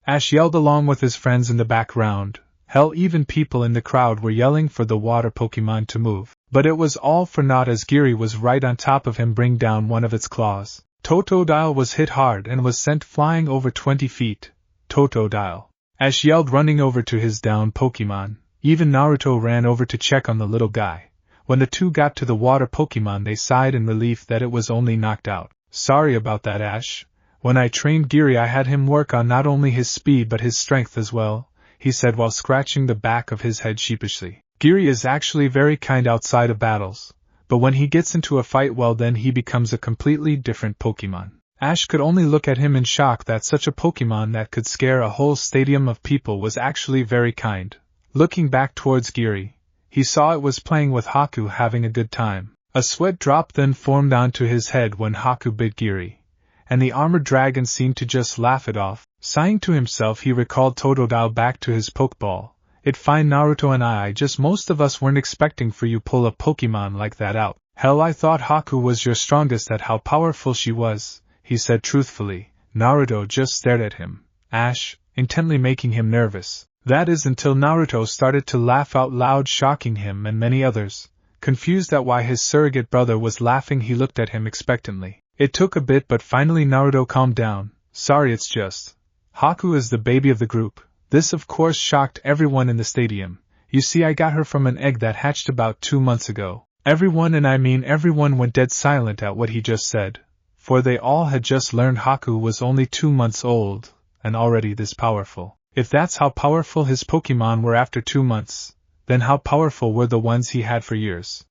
Ash yelled along with his friends in the background. Hell, even people in the crowd were yelling for the water Pokemon to move. But it was all for naught as Giri was right on top of him, bring down one of its claws. Totodile was hit hard and was sent flying over 20 feet. Totodile, Ash yelled, running over to his downed Pokemon. Even Naruto ran over to check on the little guy. When the two got to the water Pokemon, they sighed in relief that it was only knocked out. Sorry about that, Ash. When I trained Giri, I had him work on not only his speed but his strength as well, he said while scratching the back of his head sheepishly. Giri is actually very kind outside of battles, but when he gets into a fight, well, then he becomes a completely different Pokemon. Ash could only look at him in shock that such a Pokemon that could scare a whole stadium of people was actually very kind. Looking back towards Giri, he saw it was playing with Haku, having a good time. A sweat drop then formed onto his head when Haku bit Giri, and the armored dragon seemed to just laugh it off. Sighing to himself, he recalled Totodile back to his Pokeball. "It fine, Naruto, and I just most of us weren't expecting for you pull a Pokemon like that out. Hell, I thought Haku was your strongest at how powerful she was," he said truthfully. Naruto just stared at him, Ash, intently making him nervous. That is until Naruto started to laugh out loud, shocking him and many others. Confused at why his surrogate brother was laughing, he looked at him expectantly. It took a bit, but finally Naruto calmed down. "Sorry, it's just Haku is the baby of the group." This of course shocked everyone in the stadium. "You see, I got her from an egg that hatched about 2 months ago." Everyone, and I mean everyone, went dead silent at what he just said, for they all had just learned Haku was only 2 months old, and already this powerful. If that's how powerful his Pokemon were after 2 months, then how powerful were the ones he had for years?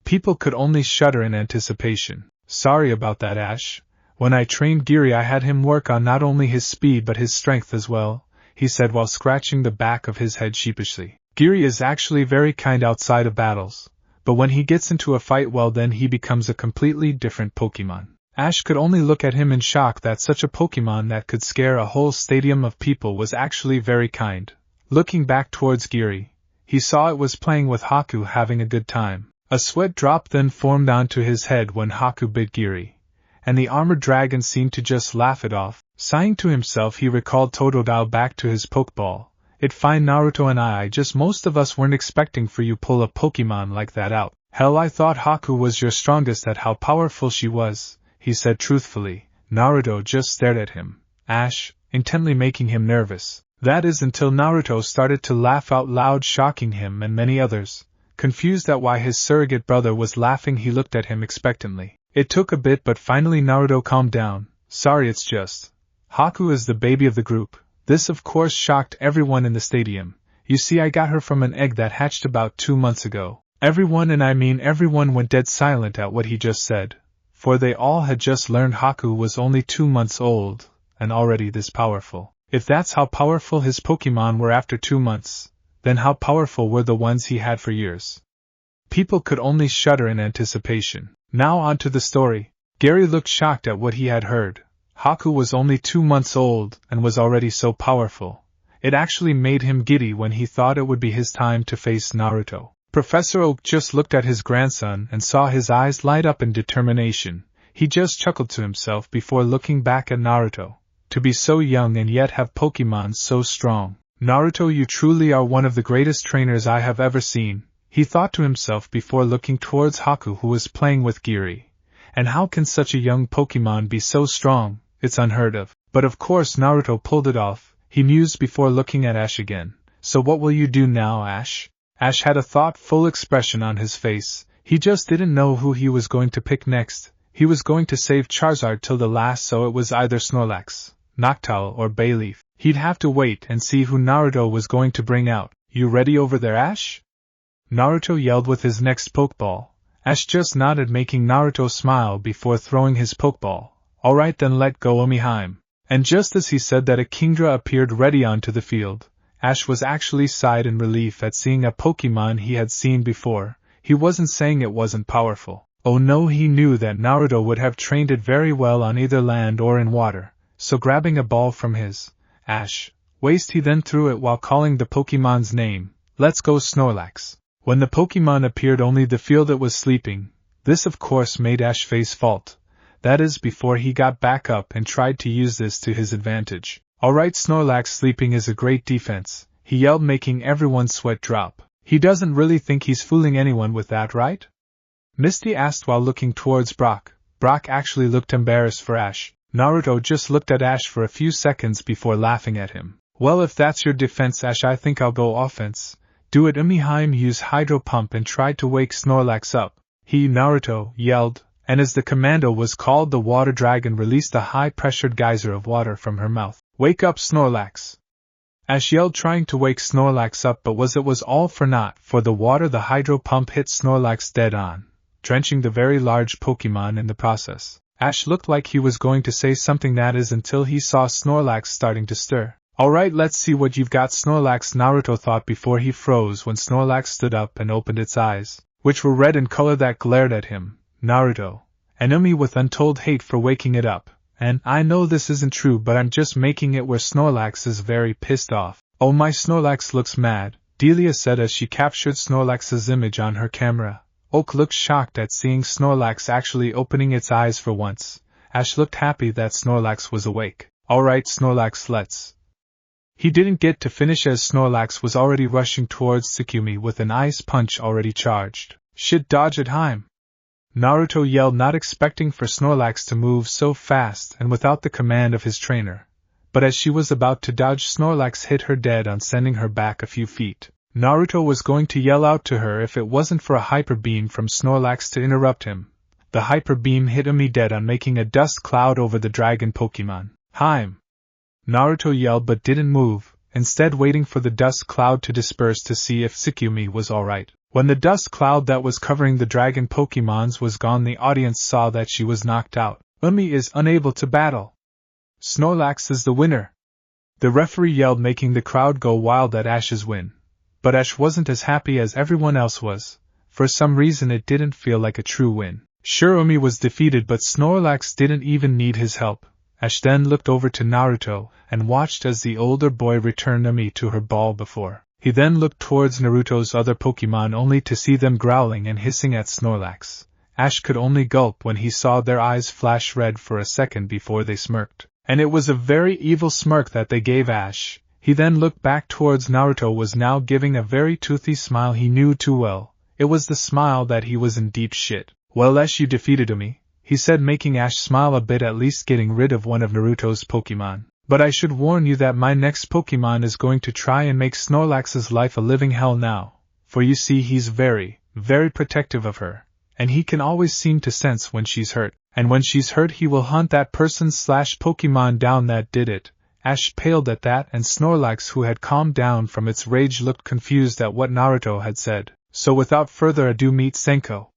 People could only shudder in anticipation. "Sorry about that, Ash. When I trained Giri, I had him work on not only his speed but his strength as well," he said while scratching the back of his head sheepishly. "Giri is actually very kind outside of battles, but when he gets into a fight, well, then he becomes a completely different Pokemon." Ash could only look at him in shock that such a Pokemon that could scare a whole stadium of people was actually very kind. Looking back towards Giri, he saw it was playing with Haku, having a good time. A sweat drop then formed onto his head when Haku bit Giri, and the armored dragon seemed to just laugh it off. Sighing to himself, he recalled Totodile back to his Pokeball. "It fine, Naruto, and I just most of us weren't expecting for you pull a Pokemon like that out. Hell, I thought Haku was your strongest at how powerful she was," he said truthfully. Naruto just stared at him, Ash, intently making him nervous. That is until Naruto started to laugh out loud, shocking him and many others. Confused at why his surrogate brother was laughing, he looked at him expectantly. It took a bit, but finally Naruto calmed down. "Sorry, it's just Haku is the baby of the group." This of course shocked everyone in the stadium. "You see, I got her from an egg that hatched about 2 months ago." Everyone, and I mean everyone, went dead silent at what he just said, for they all had just learned Haku was only 2 months old, and already this powerful. If that's how powerful his Pokemon were after 2 months, then how powerful were the ones he had for years? People could only shudder in anticipation. Now on to the story. Gary looked shocked at what he had heard. Haku was only 2 months old and was already so powerful. It actually made him giddy when he thought it would be his time to face Naruto. Professor Oak just looked at his grandson and saw his eyes light up in determination. He just chuckled to himself before looking back at Naruto. To be so young and yet have Pokemon so strong. "Naruto, you truly are one of the greatest trainers I have ever seen," he thought to himself before looking towards Haku, who was playing with Giri. "And how can such a young Pokemon be so strong? It's unheard of." But of course Naruto pulled it off, he mused before looking at Ash again. "So what will you do now, Ash?" Ash had a thoughtful expression on his face. He just didn't know who he was going to pick next. He was going to save Charizard till the last, so it was either Snorlax, Noctowl, or Bayleaf. He'd have to wait and see who Naruto was going to bring out. "You ready over there, Ash?" Naruto yelled with his next Pokeball. Ash just nodded, making Naruto smile before throwing his Pokeball. "Alright then, let go Omiheim." And just as he said that, a Kingdra appeared ready onto the field. Ash was actually sighed in relief at seeing a Pokemon he had seen before. He wasn't saying it wasn't powerful. Oh no, he knew that Naruto would have trained it very well on either land or in water. So grabbing a ball from his Ash waist, he then threw it while calling the Pokemon's name. "Let's go, Snorlax." When the Pokemon appeared, only the field it was sleeping. This of course made Ash face fault. That is, before he got back up and tried to use this to his advantage. "Alright, Snorlax, sleeping is a great defense," he yelled, making everyone's sweat drop. "He doesn't really think he's fooling anyone with that, right?" Misty asked while looking towards Brock. Brock actually looked embarrassed for Ash. Naruto just looked at Ash for a few seconds before laughing at him. "Well, if that's your defense, Ash, I think I'll go offense. Do it." Omiheim used Hydro Pump and tried to wake Snorlax up. He, Naruto, yelled, and as the commando was called, the water dragon released a high-pressured geyser of water from her mouth. "Wake up, Snorlax!" Ash yelled, trying to wake Snorlax up, but it was all for naught, for the water the hydro pump hit Snorlax dead on, drenching the very large Pokemon in the process. Ash looked like he was going to say something, that is, until he saw Snorlax starting to stir. Alright, let's see what you've got, Snorlax, Naruto thought before he froze when Snorlax stood up and opened its eyes, which were red in color, that glared at him. Naruto, and Umi with untold hate for waking it up. And I know this isn't true, but I'm just making it where Snorlax is very pissed off. Oh, my Snorlax looks mad, Delia said as she captured Snorlax's image on her camera. Oak looked shocked at seeing Snorlax actually opening its eyes for once. Ash looked happy that Snorlax was awake. Alright, Snorlax, let's. He didn't get to finish as Snorlax was already rushing towards Tsukumi with an ice punch already charged. Shit, dodge it, Heim! Naruto yelled, not expecting for Snorlax to move so fast and without the command of his trainer. But as she was about to dodge, Snorlax hit her dead on, sending her back a few feet. Naruto was going to yell out to her if it wasn't for a hyper beam from Snorlax to interrupt him. The hyper beam hit Umi dead on, making a dust cloud over the dragon Pokemon. Heim! Naruto yelled but didn't move, instead waiting for the dust cloud to disperse to see if Tsukumi was alright. When the dust cloud that was covering the dragon Pokemons was gone, the audience saw that she was knocked out. Umi is unable to battle. Snorlax is the winner. The referee yelled, making the crowd go wild at Ash's win. But Ash wasn't as happy as everyone else was. For some reason it didn't feel like a true win. Sure, Umi was defeated, but Snorlax didn't even need his help. Ash then looked over to Naruto and watched as the older boy returned Umi to her ball before. He then looked towards Naruto's other Pokemon only to see them growling and hissing at Snorlax. Ash could only gulp when he saw their eyes flash red for a second before they smirked. And it was a very evil smirk that they gave Ash. He then looked back towards Naruto, was now giving a very toothy smile he knew too well. It was the smile that he was in deep shit. Well, Ash, you defeated Umi, he said, making Ash smile a bit, at least getting rid of one of Naruto's Pokemon. But I should warn you that my next Pokemon is going to try and make Snorlax's life a living hell now. For you see, he's very, very protective of her. And he can always seem to sense when she's hurt. And when she's hurt, he will hunt that person/Pokemon down that did it. Ash paled at that, and Snorlax, who had calmed down from its rage, looked confused at what Naruto had said. So without further ado, meet Senko,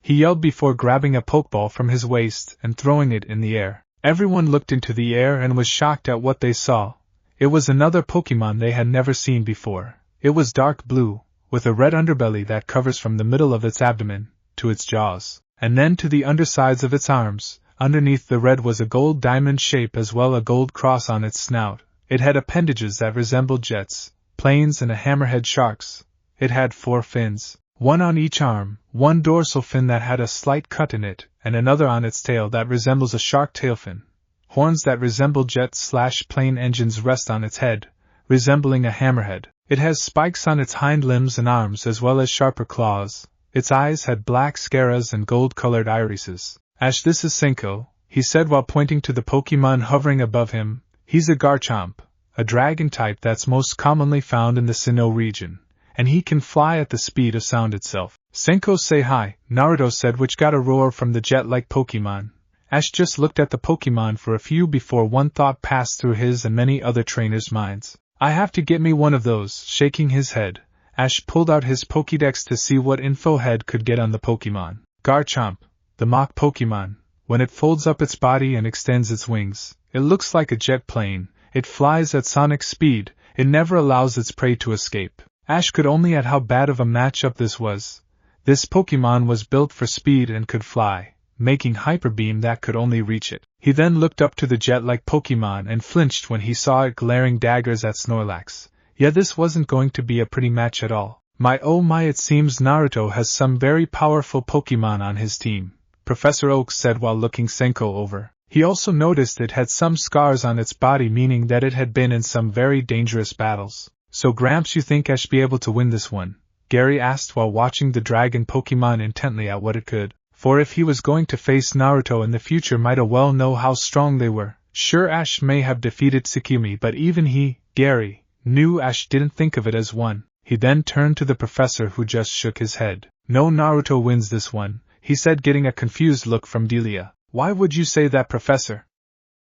he yelled before grabbing a Pokeball from his waist and throwing it in the air. Everyone looked into the air and was shocked at what they saw. It was another Pokemon they had never seen before. It was dark blue, with a red underbelly that covers from the middle of its abdomen to its jaws, and then to the undersides of its arms. Underneath the red was a gold diamond shape, as well a gold cross on its snout. It had appendages that resembled jets, planes, and a hammerhead sharks. It had 4 fins, one on each arm, one dorsal fin that had a slight cut in it, and another on its tail that resembles a shark tail fin. Horns that resemble jet/plane engines rest on its head, resembling a hammerhead. It has spikes on its hind limbs and arms, as well as sharper claws. Its eyes had black scaras and gold-colored irises. Ash, this is Senko, he said while pointing to the Pokemon hovering above him. He's a Garchomp, a dragon type that's most commonly found in the Sinnoh region, and he can fly at the speed of sound itself. Senko, say hi, Naruto said, which got a roar from the jet-like Pokemon. Ash just looked at the Pokemon for a few before one thought passed through his and many other trainers' minds. I have to get me one of those. Shaking his head, Ash pulled out his Pokédex to see what info Head could get on the Pokemon. Garchomp, the mock Pokemon. When it folds up its body and extends its wings, it looks like a jet plane. It flies at sonic speed. It never allows its prey to escape. Ash could only add how bad of a matchup this was. This Pokemon was built for speed and could fly, making Hyper Beam that could only reach it. He then looked up to the jet-like Pokemon and flinched when he saw it glaring daggers at Snorlax. Yeah, this wasn't going to be a pretty match at all. My oh my, it seems Naruto has some very powerful Pokemon on his team, Professor Oak said while looking Senko over. He also noticed it had some scars on its body, meaning that it had been in some very dangerous battles. So Gramps, you think Ash be able to win this one? Gary asked while watching the dragon Pokemon intently at what it could. For if he was going to face Naruto in the future, might a well know how strong they were. Sure, Ash may have defeated Tsukumi, but even he, Gary, knew Ash didn't think of it as one. He then turned to the professor, who just shook his head. No, Naruto wins this one, he said, getting a confused look from Delia. Why would you say that, Professor?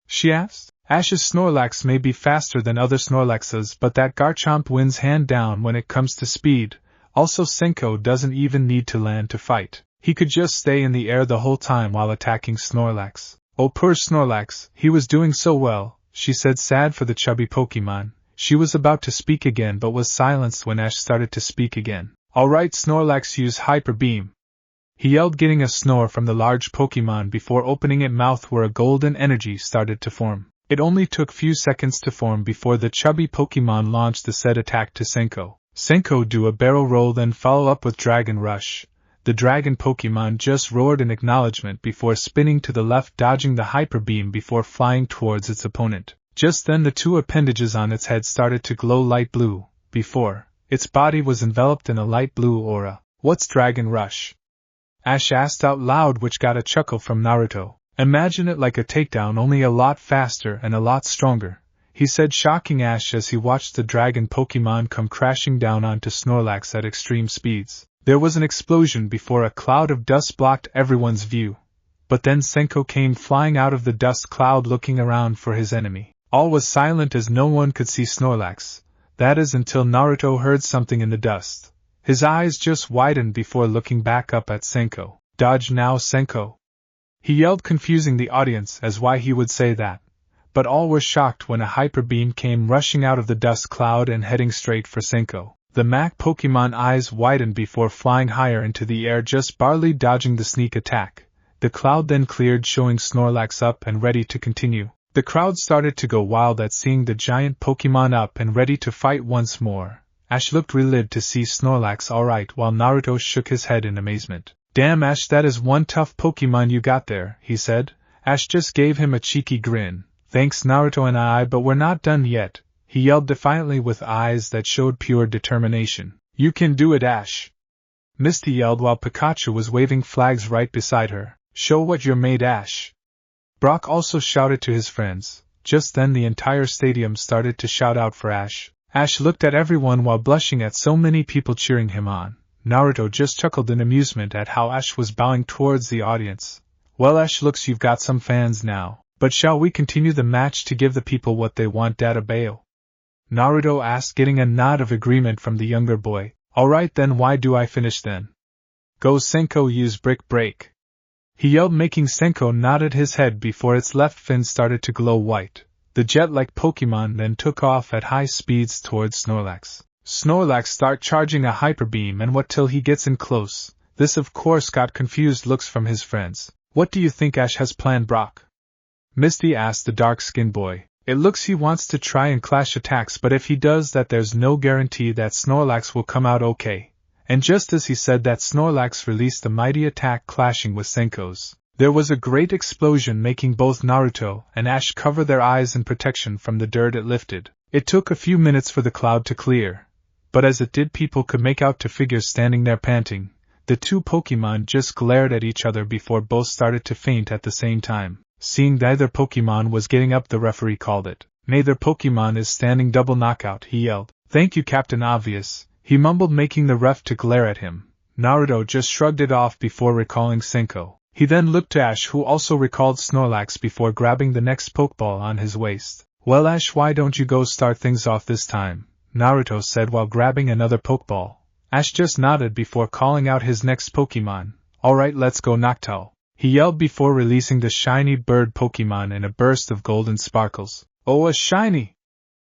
She asked. Ash's Snorlax may be faster than other Snorlaxes, but that Garchomp wins hand down when it comes to speed. Also, Senko doesn't even need to land to fight. He could just stay in the air the whole time while attacking Snorlax. Oh, poor Snorlax, he was doing so well, she said, sad for the chubby Pokemon. She was about to speak again but was silenced when Ash started to speak again. Alright, Snorlax, use Hyper Beam, he yelled, getting a snore from the large Pokemon before opening its mouth where a golden energy started to form. It only took few seconds to form before the chubby Pokemon launched the said attack to Senko. Senko do a barrel roll, then follow up with Dragon Rush. The dragon Pokemon just roared in acknowledgement before spinning to the left, dodging the Hyper Beam before flying towards its opponent. Just then the two appendages on its head started to glow light blue, before its body was enveloped in a light blue aura. What's Dragon Rush? Ash asked out loud, which got a chuckle from Naruto. Imagine it like a takedown, only a lot faster and a lot stronger, he said, shocking Ash as he watched the dragon Pokemon come crashing down onto Snorlax at extreme speeds. There was an explosion before a cloud of dust blocked everyone's view. But then Senko came flying out of the dust cloud, looking around for his enemy. All was silent as no one could see Snorlax. That is, until Naruto heard something in the dust. His eyes just widened before looking back up at Senko. Dodge now, Senko, he yelled, confusing the audience as why he would say that. But all were shocked when a Hyper Beam came rushing out of the dust cloud and heading straight for Senko. The Mach Pokemon eyes widened before flying higher into the air, just barely dodging the sneak attack. The cloud then cleared, showing Snorlax up and ready to continue. The crowd started to go wild at seeing the giant Pokemon up and ready to fight once more. Ash looked relieved to see Snorlax alright, while Naruto shook his head in amazement. Damn, Ash, that is one tough Pokemon you got there, he said. Ash just gave him a cheeky grin. Thanks, Naruto and I, but we're not done yet, he yelled defiantly with eyes that showed pure determination. You can do it, Ash, Misty yelled while Pikachu was waving flags right beside her. Show what you're made, Ash. Brock also shouted to his friends. Just then the entire stadium started to shout out for Ash. Ash looked at everyone while blushing at so many people cheering him on. Naruto just chuckled in amusement at how Ash was bowing towards the audience. Well, Ash, looks you've got some fans now, but shall we continue the match to give the people what they want, Databayo? Naruto asked, getting a nod of agreement from the younger boy. Alright then, why do I finish then? Go Senko, use Brick Break, he yelled, making Senko nodded his head before its left fin started to glow white. The jet-like Pokemon then took off at high speeds towards Snorlax. Snorlax start charging a Hyper Beam, and what till he gets in close. This of course got confused looks from his friends. What do you think Ash has planned, Brock? Misty asked the dark-skinned boy. It looks he wants to try and clash attacks, but if he does that, there's no guarantee that Snorlax will come out okay. And just as he said that, Snorlax released a mighty attack, clashing with Senko's. There was a great explosion, making both Naruto and Ash cover their eyes in protection from the dirt it lifted. It took a few minutes for the cloud to clear, but as it did, people could make out two figures standing there panting. The two Pokemon just glared at each other before both started to faint at the same time. Seeing neither Pokemon was getting up, the referee called it. Neither Pokemon is standing, double knockout, he yelled. Thank you, Captain Obvious, he mumbled, making the ref to glare at him. Naruto just shrugged it off before recalling Senko. He then looked to Ash, who also recalled Snorlax, before grabbing the next Pokeball on his waist. Well, Ash, why don't you go start things off this time? Naruto said while grabbing another Pokeball. Ash just nodded before calling out his next Pokemon. Alright, let's go, Noctowl, he yelled before releasing the shiny bird Pokemon in a burst of golden sparkles. Oh, a shiny!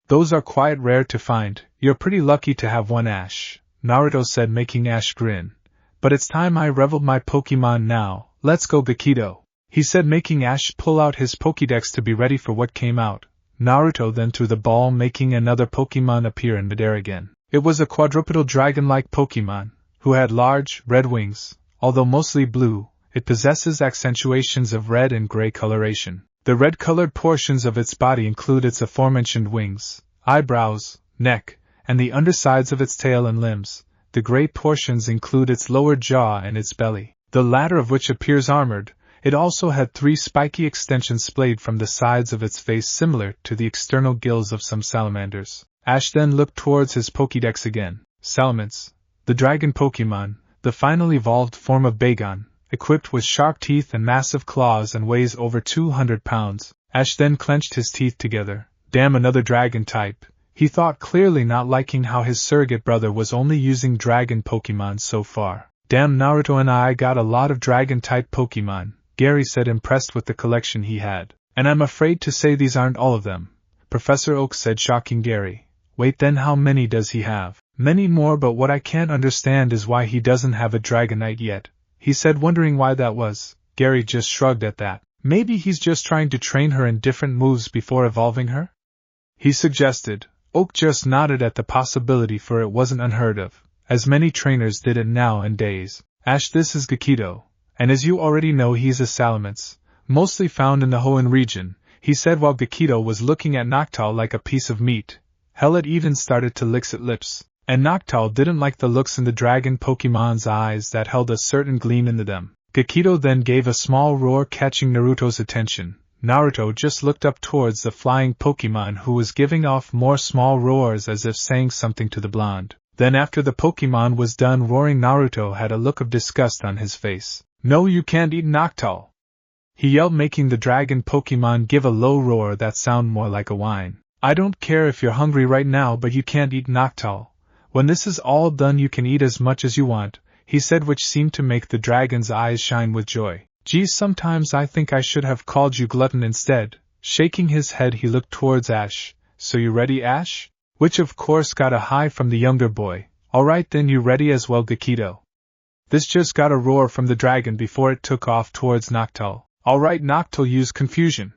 Those are quite rare to find. You're pretty lucky to have one, Ash, Naruto said, making Ash grin. But it's time I reveled my Pokemon now. Let's go, Gakido, he said, making Ash pull out his Pokédex to be ready for what came out. Naruto then threw the ball, making another Pokemon appear in midair again. It was a quadrupedal dragon-like Pokemon, who had large, red wings. Although mostly blue, it possesses accentuations of red and gray coloration. The red-colored portions of its body include its aforementioned wings, eyebrows, neck, and the undersides of its tail and limbs. The gray portions include its lower jaw and its belly, the latter of which appears armored. It also had 3 spiky extensions splayed from the sides of its face, similar to the external gills of some salamanders. Ash then looked towards his Pokédex again. Salamence, the dragon Pokemon, the final evolved form of Bagon, equipped with sharp teeth and massive claws, and weighs over 200 pounds. Ash then clenched his teeth together. Damn, another dragon type, he thought, clearly not liking how his surrogate brother was only using dragon Pokemon so far. Damn, Naruto and I got a lot of dragon-type Pokemon, Gary said, impressed with the collection he had. And I'm afraid to say these aren't all of them, Professor Oak said, shocking Gary. Wait, then how many does he have? Many more, but what I can't understand is why he doesn't have a Dragonite yet, he said, wondering why that was. Gary just shrugged at that. Maybe he's just trying to train her in different moves before evolving her? He suggested. Oak just nodded at the possibility, for it wasn't unheard of, as many trainers did it nowadays. Ash, this is Gakido, and as you already know, he's a Salamence, mostly found in the Hoenn region, he said while Gakido was looking at Noctowl like a piece of meat. Hell, it even started to lick its lips, and Noctowl didn't like the looks in the dragon Pokemon's eyes that held a certain gleam into them. Gakido then gave a small roar, catching Naruto's attention. Naruto just looked up towards the flying Pokemon, who was giving off more small roars as if saying something to the blonde. Then after the Pokemon was done roaring, Naruto had a look of disgust on his face. No, you can't eat Noctowl, he yelled, making the dragon Pokemon give a low roar that sounded more like a whine. I don't care if you're hungry right now, but you can't eat Noctowl. When this is all done, you can eat as much as you want, he said, which seemed to make the dragon's eyes shine with joy. Geez, sometimes I think I should have called you glutton instead. Shaking his head, he looked towards Ash. So you ready, Ash? Which of course got a hi from the younger boy. Alright then, you ready as well, Gakido? This just got a roar from the dragon before it took off towards Noctowl. Alright, Noctowl, use confusion,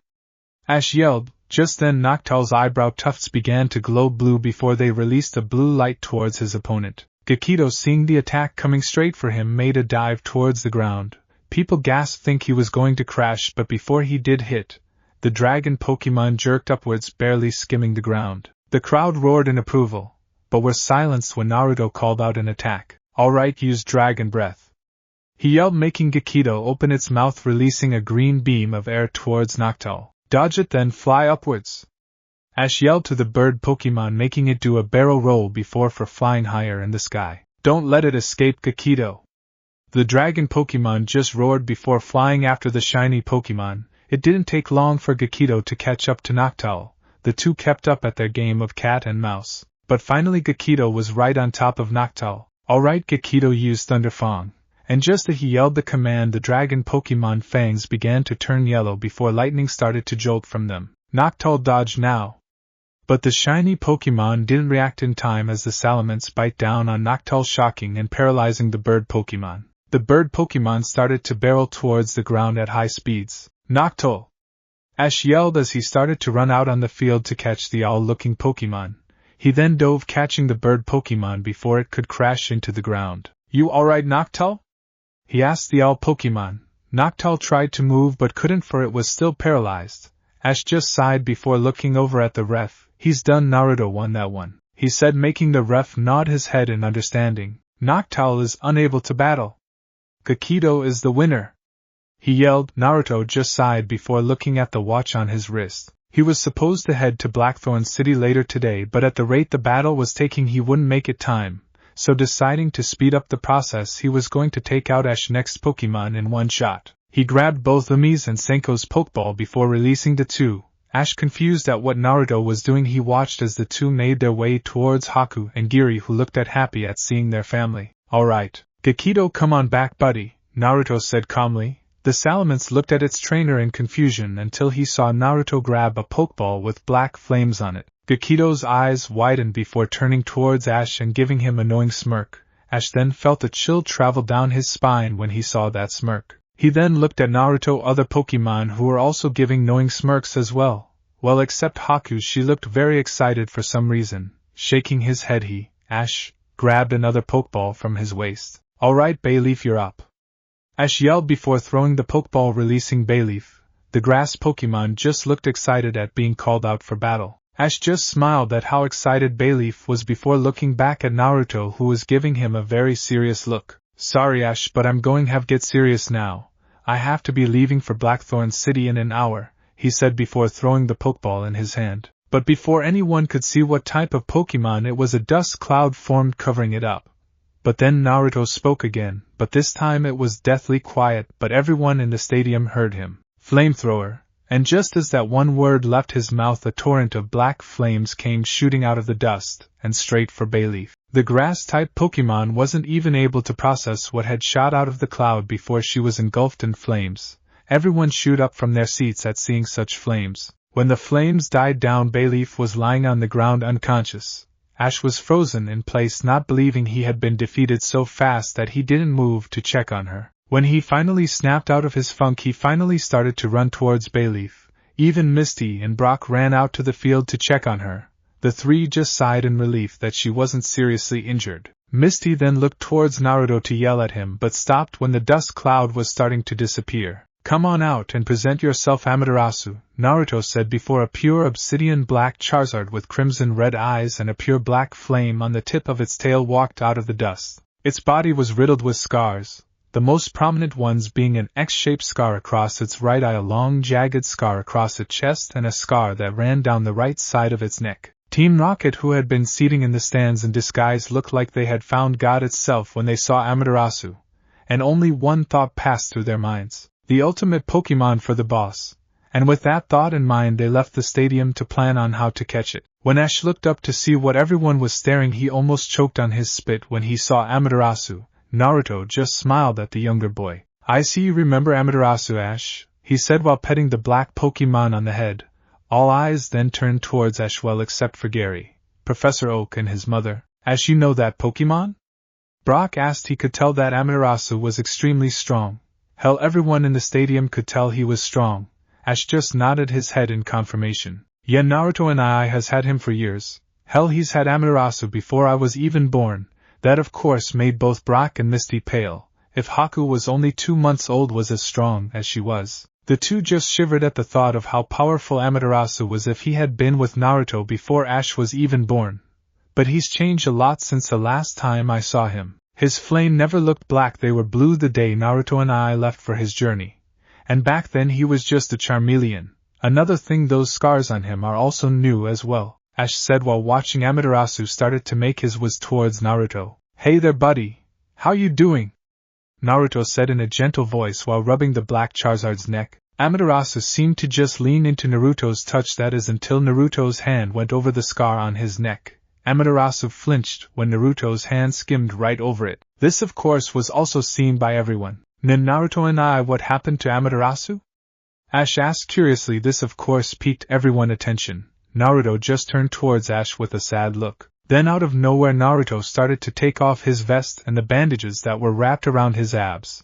Ash yelled. Just then Noctowl's eyebrow tufts began to glow blue before they released a blue light towards his opponent. Gakido, seeing the attack coming straight for him, made a dive towards the ground. People gasped, think he was going to crash, but before he did hit, the dragon Pokemon jerked upwards, barely skimming the ground. The crowd roared in approval, but were silenced when Naruto called out an attack. Alright, use Dragon Breath, he yelled, making Gakido open its mouth, releasing a green beam of air towards Noctowl. Dodge it, then fly upwards, Ash yelled to the bird Pokemon, making it do a barrel roll before flying higher in the sky. Don't let it escape, Gakido, the dragon Pokemon just roared before flying after the shiny Pokemon. It didn't take long for Gakido to catch up to Noctowl. The two kept up at their game of cat and mouse, but finally Gakido was right on top of Noctowl. Alright, Gakido, use Thunder Fang. And just as he yelled the command, the dragon Pokemon fangs began to turn yellow before lightning started to jolt from them. Noctowl dodged now, but the shiny Pokemon didn't react in time as the Salamence bite down on Noctowl, shocking and paralyzing the bird Pokemon. The bird Pokemon started to barrel towards the ground at high speeds. Noctowl, Ash yelled as he started to run out on the field to catch the owl-looking Pokemon. He then dove, catching the bird Pokemon before it could crash into the ground. You alright, Noctowl? He asked the owl Pokemon. Noctowl tried to move but couldn't, for it was still paralyzed. Ash just sighed before looking over at the ref. He's done, Naruto won that one, he said, making the ref nod his head in understanding. Noctowl is unable to battle. Gakido is the winner, he yelled. Naruto just sighed before looking at the watch on his wrist. He was supposed to head to Blackthorn City later today, but at the rate the battle was taking he wouldn't make it time, so deciding to speed up the process, he was going to take out Ash's next Pokemon in one shot. He grabbed both Umi's and Senko's Pokeball before releasing the two. Ash, confused at what Naruto was doing, he watched as the two made their way towards Haku and Giri, who looked happy at seeing their family. Alright, Gakido, come on back, buddy, Naruto said calmly. The Salamence looked at its trainer in confusion until he saw Naruto grab a Pokeball with black flames on it. Gakido's eyes widened before turning towards Ash and giving him a knowing smirk. Ash then felt a chill travel down his spine when he saw that smirk. He then looked at Naruto, other Pokemon who were also giving knowing smirks as well. Well, except Haku, she looked very excited for some reason. Shaking his head, Ash, grabbed another Pokeball from his waist. Alright, Bayleaf, you're up, Ash yelled before throwing the Pokeball, releasing Bayleaf. The grass Pokemon just looked excited at being called out for battle. Ash just smiled at how excited Bayleaf was before looking back at Naruto, who was giving him a very serious look. Sorry, Ash, but I'm going to have to get serious now. I have to be leaving for Blackthorn City in an hour, he said before throwing the Pokeball in his hand. But before anyone could see what type of Pokemon it was, a dust cloud formed covering it up. But then Naruto spoke again, but this time it was deathly quiet, but everyone in the stadium heard him. Flamethrower, And just as that one word left his mouth, a torrent of black flames came shooting out of the dust, and straight for Bayleaf. The grass-type Pokémon wasn't even able to process what had shot out of the cloud before she was engulfed in flames. Everyone shooed up from their seats at seeing such flames. When the flames died down, Bayleaf was lying on the ground unconscious. Ash was frozen in place, not believing he had been defeated so fast that he didn't move to check on her. When he finally snapped out of his funk, he finally started to run towards Bayleaf. Even Misty and Brock ran out to the field to check on her. The three just sighed in relief that she wasn't seriously injured. Misty then looked towards Naruto to yell at him, but stopped when the dust cloud was starting to disappear. "Come on out and present yourself, Amaterasu," Naruto said before a pure obsidian black Charizard with crimson red eyes and a pure black flame on the tip of its tail walked out of the dust. Its body was riddled with scars, the most prominent ones being an X-shaped scar across its right eye, a long jagged scar across its chest, and a scar that ran down the right side of its neck. Team Rocket, who had been seating in the stands in disguise, looked like they had found God itself when they saw Amaterasu, and only one thought passed through their minds: the ultimate Pokémon for the boss. And with that thought in mind, they left the stadium to plan on how to catch it. When Ash looked up to see what everyone was staring, he almost choked on his spit when he saw Amaterasu. Naruto just smiled at the younger boy. "I see you remember Amaterasu, Ash," he said while petting the black Pokémon on the head. All eyes then turned towards Ash, well, except for Gary, Professor Oak, and his mother. "Ash, you know that Pokémon?" Brock asked. He could tell that Amaterasu was extremely strong. Hell, everyone in the stadium could tell he was strong. Ash just nodded his head in confirmation. "Yeah, Naruto and I has had him for years. Hell, he's had Amaterasu before I was even born." That of course made both Brock and Misty pale. If Haku was only 2 months old was as strong as she was. The two just shivered at the thought of how powerful Amaterasu was if he had been with Naruto before Ash was even born. "But he's changed a lot since the last time I saw him. His flame never looked black, they were blue the day Naruto and I left for his journey. And back then he was just a Charmeleon. Another thing, those scars on him are also new as well," Ash said while watching Amaterasu started to make his way towards Naruto. "Hey there, buddy. How you doing?" Naruto said in a gentle voice while rubbing the black Charizard's neck. Amaterasu seemed to just lean into Naruto's touch, that is until Naruto's hand went over the scar on his neck. Amaterasu flinched when Naruto's hand skimmed right over it. This of course was also seen by everyone. "Naruto and I, what happened to Amaterasu?" Ash asked curiously. This of course piqued everyone's attention. Naruto just turned towards Ash with a sad look. Then out of nowhere Naruto started to take off his vest and the bandages that were wrapped around his abs.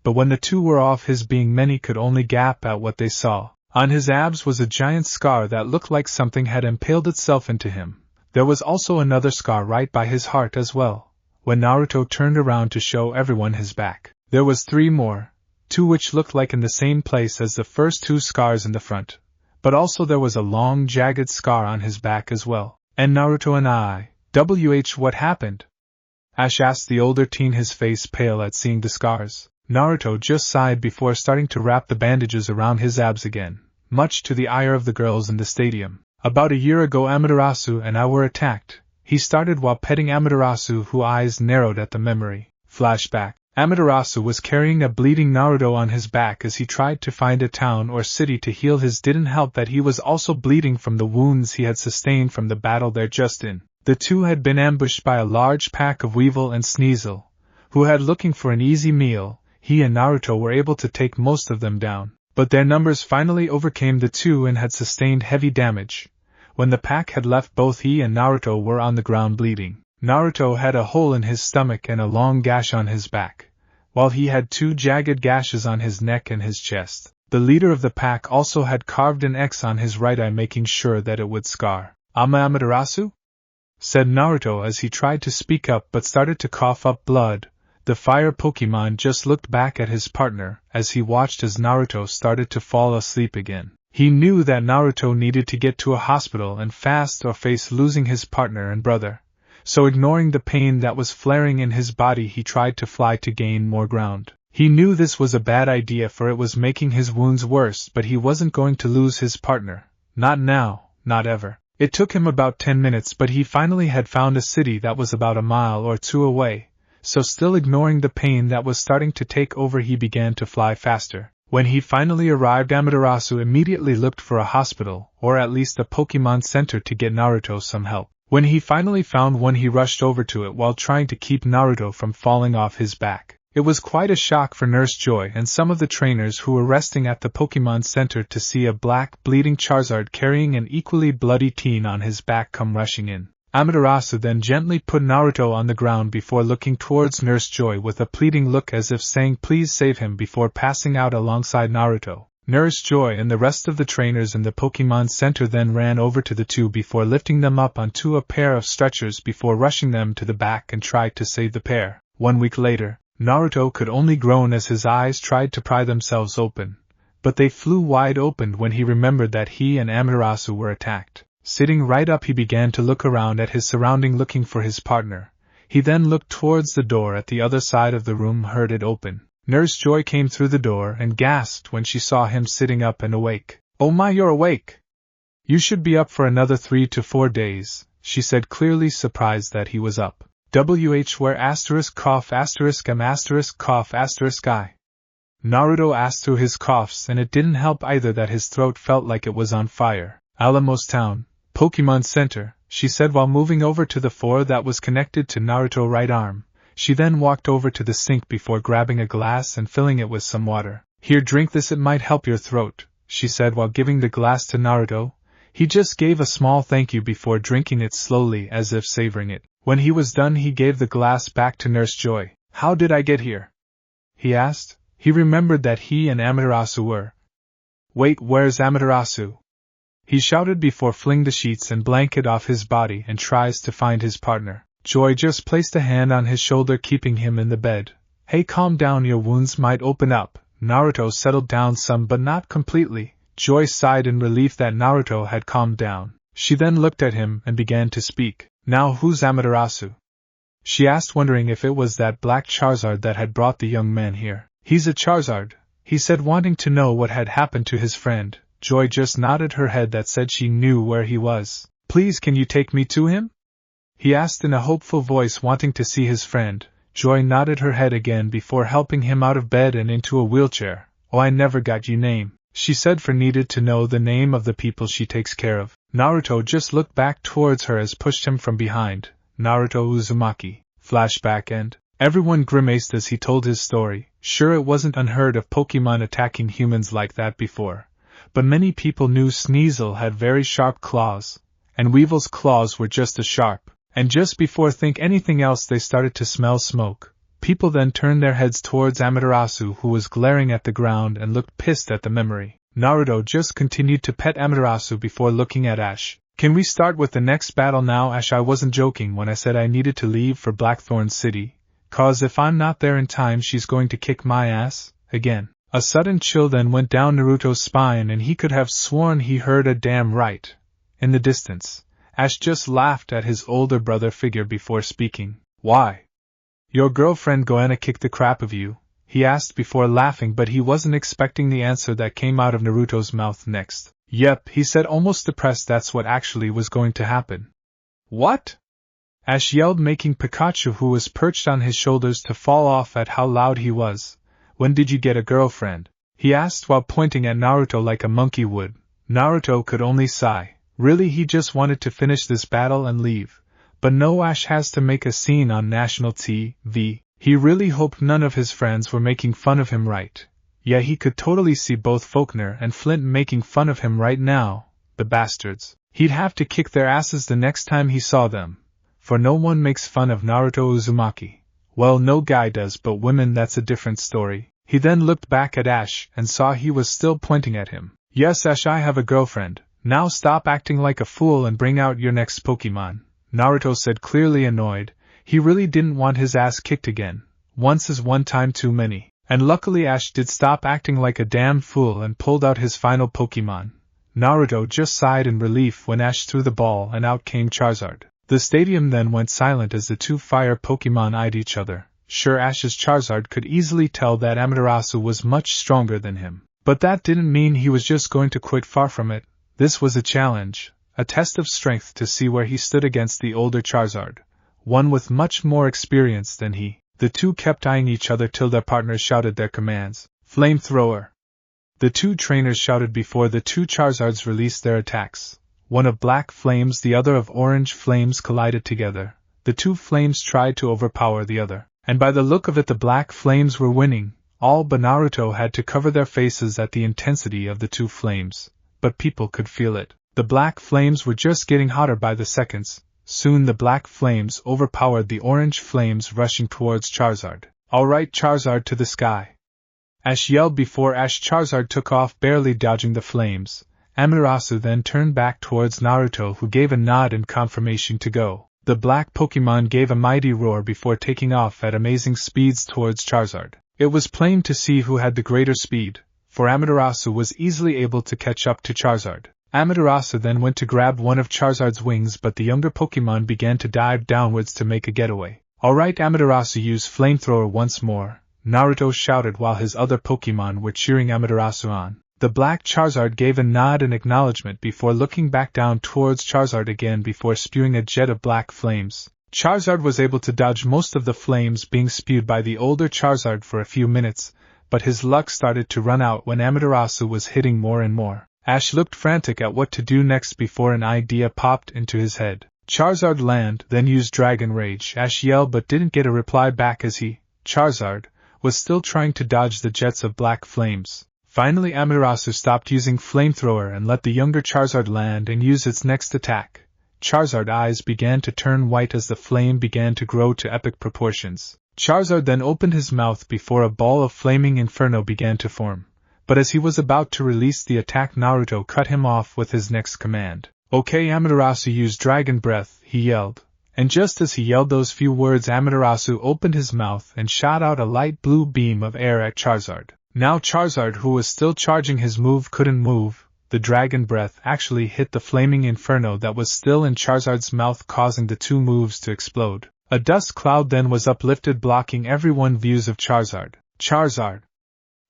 But when the two were off, his being many could only gap at what they saw. On his abs was a giant scar that looked like something had impaled itself into him. There was also another scar right by his heart as well. When Naruto turned around to show everyone his back, there was 3 more, 2 which looked like in the same place as the first 2 scars in the front. But also there was a long jagged scar on his back as well. "And Naruto and I, what happened?" Ash asked the older teen, his face pale at seeing the scars. Naruto just sighed before starting to wrap the bandages around his abs again, much to the ire of the girls in the stadium. "About a year ago Amaterasu and I were attacked," he started while petting Amaterasu, whose eyes narrowed at the memory. Flashback. Amaterasu was carrying a bleeding Naruto on his back as he tried to find a town or city to heal his. Didn't help that he was also bleeding from the wounds he had sustained from the battle they're just in. The two had been ambushed by a large pack of Weevil and Sneasel, who had looking for an easy meal. He and Naruto were able to take most of them down, but their numbers finally overcame the two and had sustained heavy damage. When the pack had left, both he and Naruto were on the ground bleeding. Naruto had a hole in his stomach and a long gash on his back, while he had 2 jagged gashes on his neck and his chest. The leader of the pack also had carved an X on his right eye, making sure that it would scar. "Amaterasu?" said Naruto as he tried to speak up but started to cough up blood. The fire Pokémon just looked back at his partner as he watched as Naruto started to fall asleep again. He knew that Naruto needed to get to a hospital and fast or face losing his partner and brother. So ignoring the pain that was flaring in his body, he tried to fly to gain more ground. He knew this was a bad idea, for it was making his wounds worse, but he wasn't going to lose his partner. Not now, not ever. It took him about 10 minutes, but he finally had found a city that was about a mile or 2 away. So still ignoring the pain that was starting to take over, he began to fly faster. When he finally arrived, Amaterasu immediately looked for a hospital, or at least a Pokemon Center, to get Naruto some help. When he finally found one, he rushed over to it while trying to keep Naruto from falling off his back. It was quite a shock for Nurse Joy and some of the trainers who were resting at the Pokemon Center to see a black, bleeding Charizard carrying an equally bloody teen on his back come rushing in. Amaterasu then gently put Naruto on the ground before looking towards Nurse Joy with a pleading look as if saying please save him before passing out alongside Naruto. Nurse Joy and the rest of the trainers in the Pokemon Center then ran over to the two before lifting them up onto a pair of stretchers before rushing them to the back and tried to save the pair. 1 week later, Naruto could only groan as his eyes tried to pry themselves open, but they flew wide open when he remembered that he and Amaterasu were attacked. Sitting right up, he began to look around at his surrounding looking for his partner. He then looked towards the door at the other side of the room, heard it open. Nurse Joy came through the door and gasped when she saw him sitting up and awake. "Oh my, you're awake! You should be up for another 3 to 4 days, she said, clearly surprised that he was up. Where cough cough I. Naruto asked through his coughs, and it didn't help either that his throat felt like it was on fire. Alamos Town, Pokemon Center, she said while moving over to the floor that was connected to Naruto's right arm. She then walked over to the sink before grabbing a glass and filling it with some water. "Here, drink this, it might help your throat," she said while giving the glass to Naruto. He just gave a small thank you before drinking it slowly as if savoring it. When he was done, he gave the glass back to Nurse Joy. "How did I get here?" he asked. He remembered that he and Amaterasu were. "Wait, where's Amaterasu?" he shouted before flinging the sheets and blanket off his body and tries to find his partner. Joy just placed a hand on his shoulder, keeping him in the bed. "Hey, calm down, your wounds might open up." Naruto settled down some but not completely. Joy sighed in relief that Naruto had calmed down. She then looked at him and began to speak. "Now who's Amaterasu?" she asked, wondering if it was that black Charizard that had brought the young man here. "He's a Charizard," he said, wanting to know what had happened to his friend. Joy just nodded her head that said she knew where he was. "Please, can you take me to him?" he asked in a hopeful voice, wanting to see his friend. Joy nodded her head again before helping him out of bed and into a wheelchair. "Oh, I never got your name," she said, for needed to know the name of the people she takes care of. Naruto just looked back towards her as pushed him from behind. Naruto Uzumaki. Flashback end. Everyone grimaced as he told his story. Sure, it wasn't unheard of Pokemon attacking humans like that before, but many people knew Sneasel had very sharp claws, and Weevil's claws were just as sharp. And just before think anything else, they started to smell smoke. People then turned their heads towards Amaterasu, who was glaring at the ground and looked pissed at the memory. Naruto just continued to pet Amaterasu before looking at Ash. "Can we start with the next battle now, Ash? I wasn't joking when I said I needed to leave for Blackthorn City, 'cause if I'm not there in time, she's going to kick my ass again." A sudden chill then went down Naruto's spine, and he could have sworn he heard a "damn right" in the distance. Ash just laughed at his older brother figure before speaking. "Why? Your girlfriend gonna kick the crap of you?" he asked before laughing, but he wasn't expecting the answer that came out of Naruto's mouth next. "Yep," he said, almost depressed. "That's what actually was going to happen." "What?" Ash yelled, making Pikachu, who was perched on his shoulders, to fall off at how loud he was. "When did you get a girlfriend?" he asked while pointing at Naruto like a monkey would. Naruto could only sigh. Really, he just wanted to finish this battle and leave. But no, Ash has to make a scene on national TV. He really hoped none of his friends were making fun of him, right? Yeah, he could totally see both Faulkner and Flint making fun of him right now, the bastards. He'd have to kick their asses the next time he saw them. For no one makes fun of Naruto Uzumaki. Well, no guy does, but women, that's a different story. He then looked back at Ash and saw he was still pointing at him. "Yes, Ash, I have a girlfriend. Now stop acting like a fool and bring out your next Pokemon," Naruto said, clearly annoyed. He really didn't want his ass kicked again. Once is one time too many. And luckily Ash did stop acting like a damn fool and pulled out his final Pokemon. Naruto just sighed in relief when Ash threw the ball and out came Charizard. The stadium then went silent as the two fire Pokemon eyed each other. Sure, Ash's Charizard could easily tell that Amaterasu was much stronger than him. But that didn't mean he was just going to quit. Far from it. This was a challenge, a test of strength to see where he stood against the older Charizard, one with much more experience than he. The two kept eyeing each other till their partners shouted their commands. "Flamethrower! The two trainers shouted before the two Charizards released their attacks. One of black flames, the other of orange flames collided together. The two flames tried to overpower the other, and by the look of it the black flames were winning. All but Naruto had to cover their faces at the intensity of the two flames, but people could feel it. The black flames were just getting hotter by the seconds. Soon the black flames overpowered the orange flames rushing towards Charizard. "Alright Charizard, to the sky!" Ash yelled before Charizard took off, barely dodging the flames. Amaterasu then turned back towards Naruto, who gave a nod in confirmation to go. The black Pokemon gave a mighty roar before taking off at amazing speeds towards Charizard. It was plain to see who had the greater speed, for Amaterasu was easily able to catch up to Charizard. Amaterasu then went to grab one of Charizard's wings, but the younger Pokemon began to dive downwards to make a getaway. "Alright Amaterasu, use Flamethrower once more," Naruto shouted while his other Pokemon were cheering Amaterasu on. The black Charizard gave a nod in acknowledgement before looking back down towards Charizard again before spewing a jet of black flames. Charizard was able to dodge most of the flames being spewed by the older Charizard for a few minutes, but his luck started to run out when Amaterasu was hitting more and more. Ash looked frantic at what to do next before an idea popped into his head. "Charizard land, then use Dragon Rage," Ash yelled but didn't get a reply back as he, Charizard, was still trying to dodge the jets of black flames. Finally Amaterasu stopped using Flamethrower and let the younger Charizard land and use its next attack. Charizard's eyes began to turn white as the flame began to grow to epic proportions. Charizard then opened his mouth before a ball of flaming inferno began to form. But as he was about to release the attack, Naruto cut him off with his next command. "Okay Amaterasu, use Dragon Breath," he yelled. And just as he yelled those few words, Amaterasu opened his mouth and shot out a light blue beam of air at Charizard. Now Charizard, who was still charging his move, couldn't move. The Dragon Breath actually hit the flaming inferno that was still in Charizard's mouth, causing the two moves to explode. A dust cloud then was uplifted, blocking everyone's views of Charizard. "Charizard!"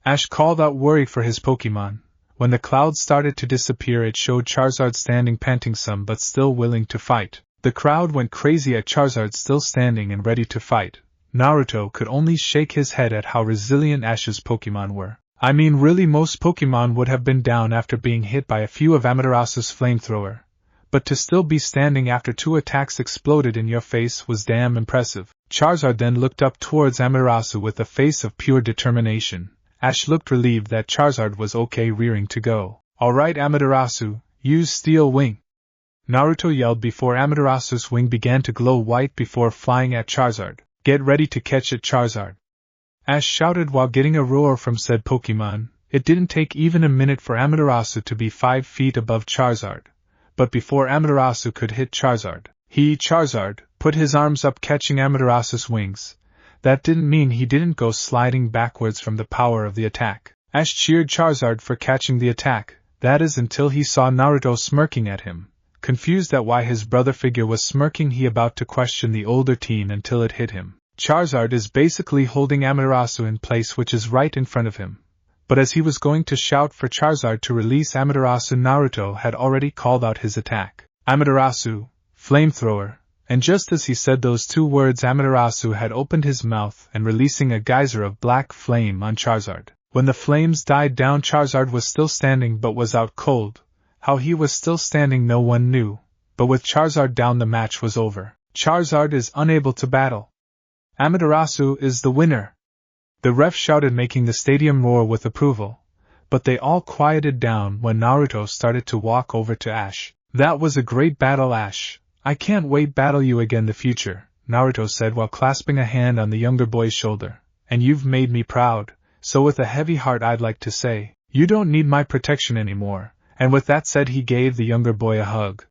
Ash called out, worried for his Pokemon. When the cloud started to disappear, it showed Charizard standing, panting some but still willing to fight. The crowd went crazy at Charizard still standing and ready to fight. Naruto could only shake his head at how resilient Ash's Pokemon were. I mean, really, most Pokemon would have been down after being hit by a few of Amaterasu's Flamethrower. But to still be standing after two attacks exploded in your face was damn impressive. Charizard then looked up towards Amaterasu with a face of pure determination. Ash looked relieved that Charizard was okay, rearing to go. "Alright Amaterasu, use Steel Wing," Naruto yelled before Amaterasu's wing began to glow white before flying at Charizard. "Get ready to catch it, Charizard," Ash shouted while getting a roar from said Pokemon. It didn't take even a minute for Amaterasu to be 5 feet above Charizard. But before Amaterasu could hit Charizard, Charizard, put his arms up, catching Amaterasu's wings. That didn't mean he didn't go sliding backwards from the power of the attack. Ash cheered Charizard for catching the attack, that is until he saw Naruto smirking at him. Confused at why his brother figure was smirking, he about to question the older teen until it hit him. Charizard is basically holding Amaterasu in place, which is right in front of him. But as he was going to shout for Charizard to release Amaterasu, Naruto had already called out his attack. "Amaterasu, Flamethrower," and just as he said those two words, Amaterasu had opened his mouth and releasing a geyser of black flame on Charizard. When the flames died down, Charizard was still standing but was out cold. How he was still standing no one knew, but with Charizard down the match was over. Charizard is unable to battle. Amaterasu is the winner. The ref shouted, making the stadium roar with approval. But they all quieted down when Naruto started to walk over to Ash. "That was a great battle, Ash. I can't wait battle you again in the future," Naruto said while clasping a hand on the younger boy's shoulder. "And you've made me proud, so with a heavy heart I'd like to say, you don't need my protection anymore." And with that said, he gave the younger boy a hug.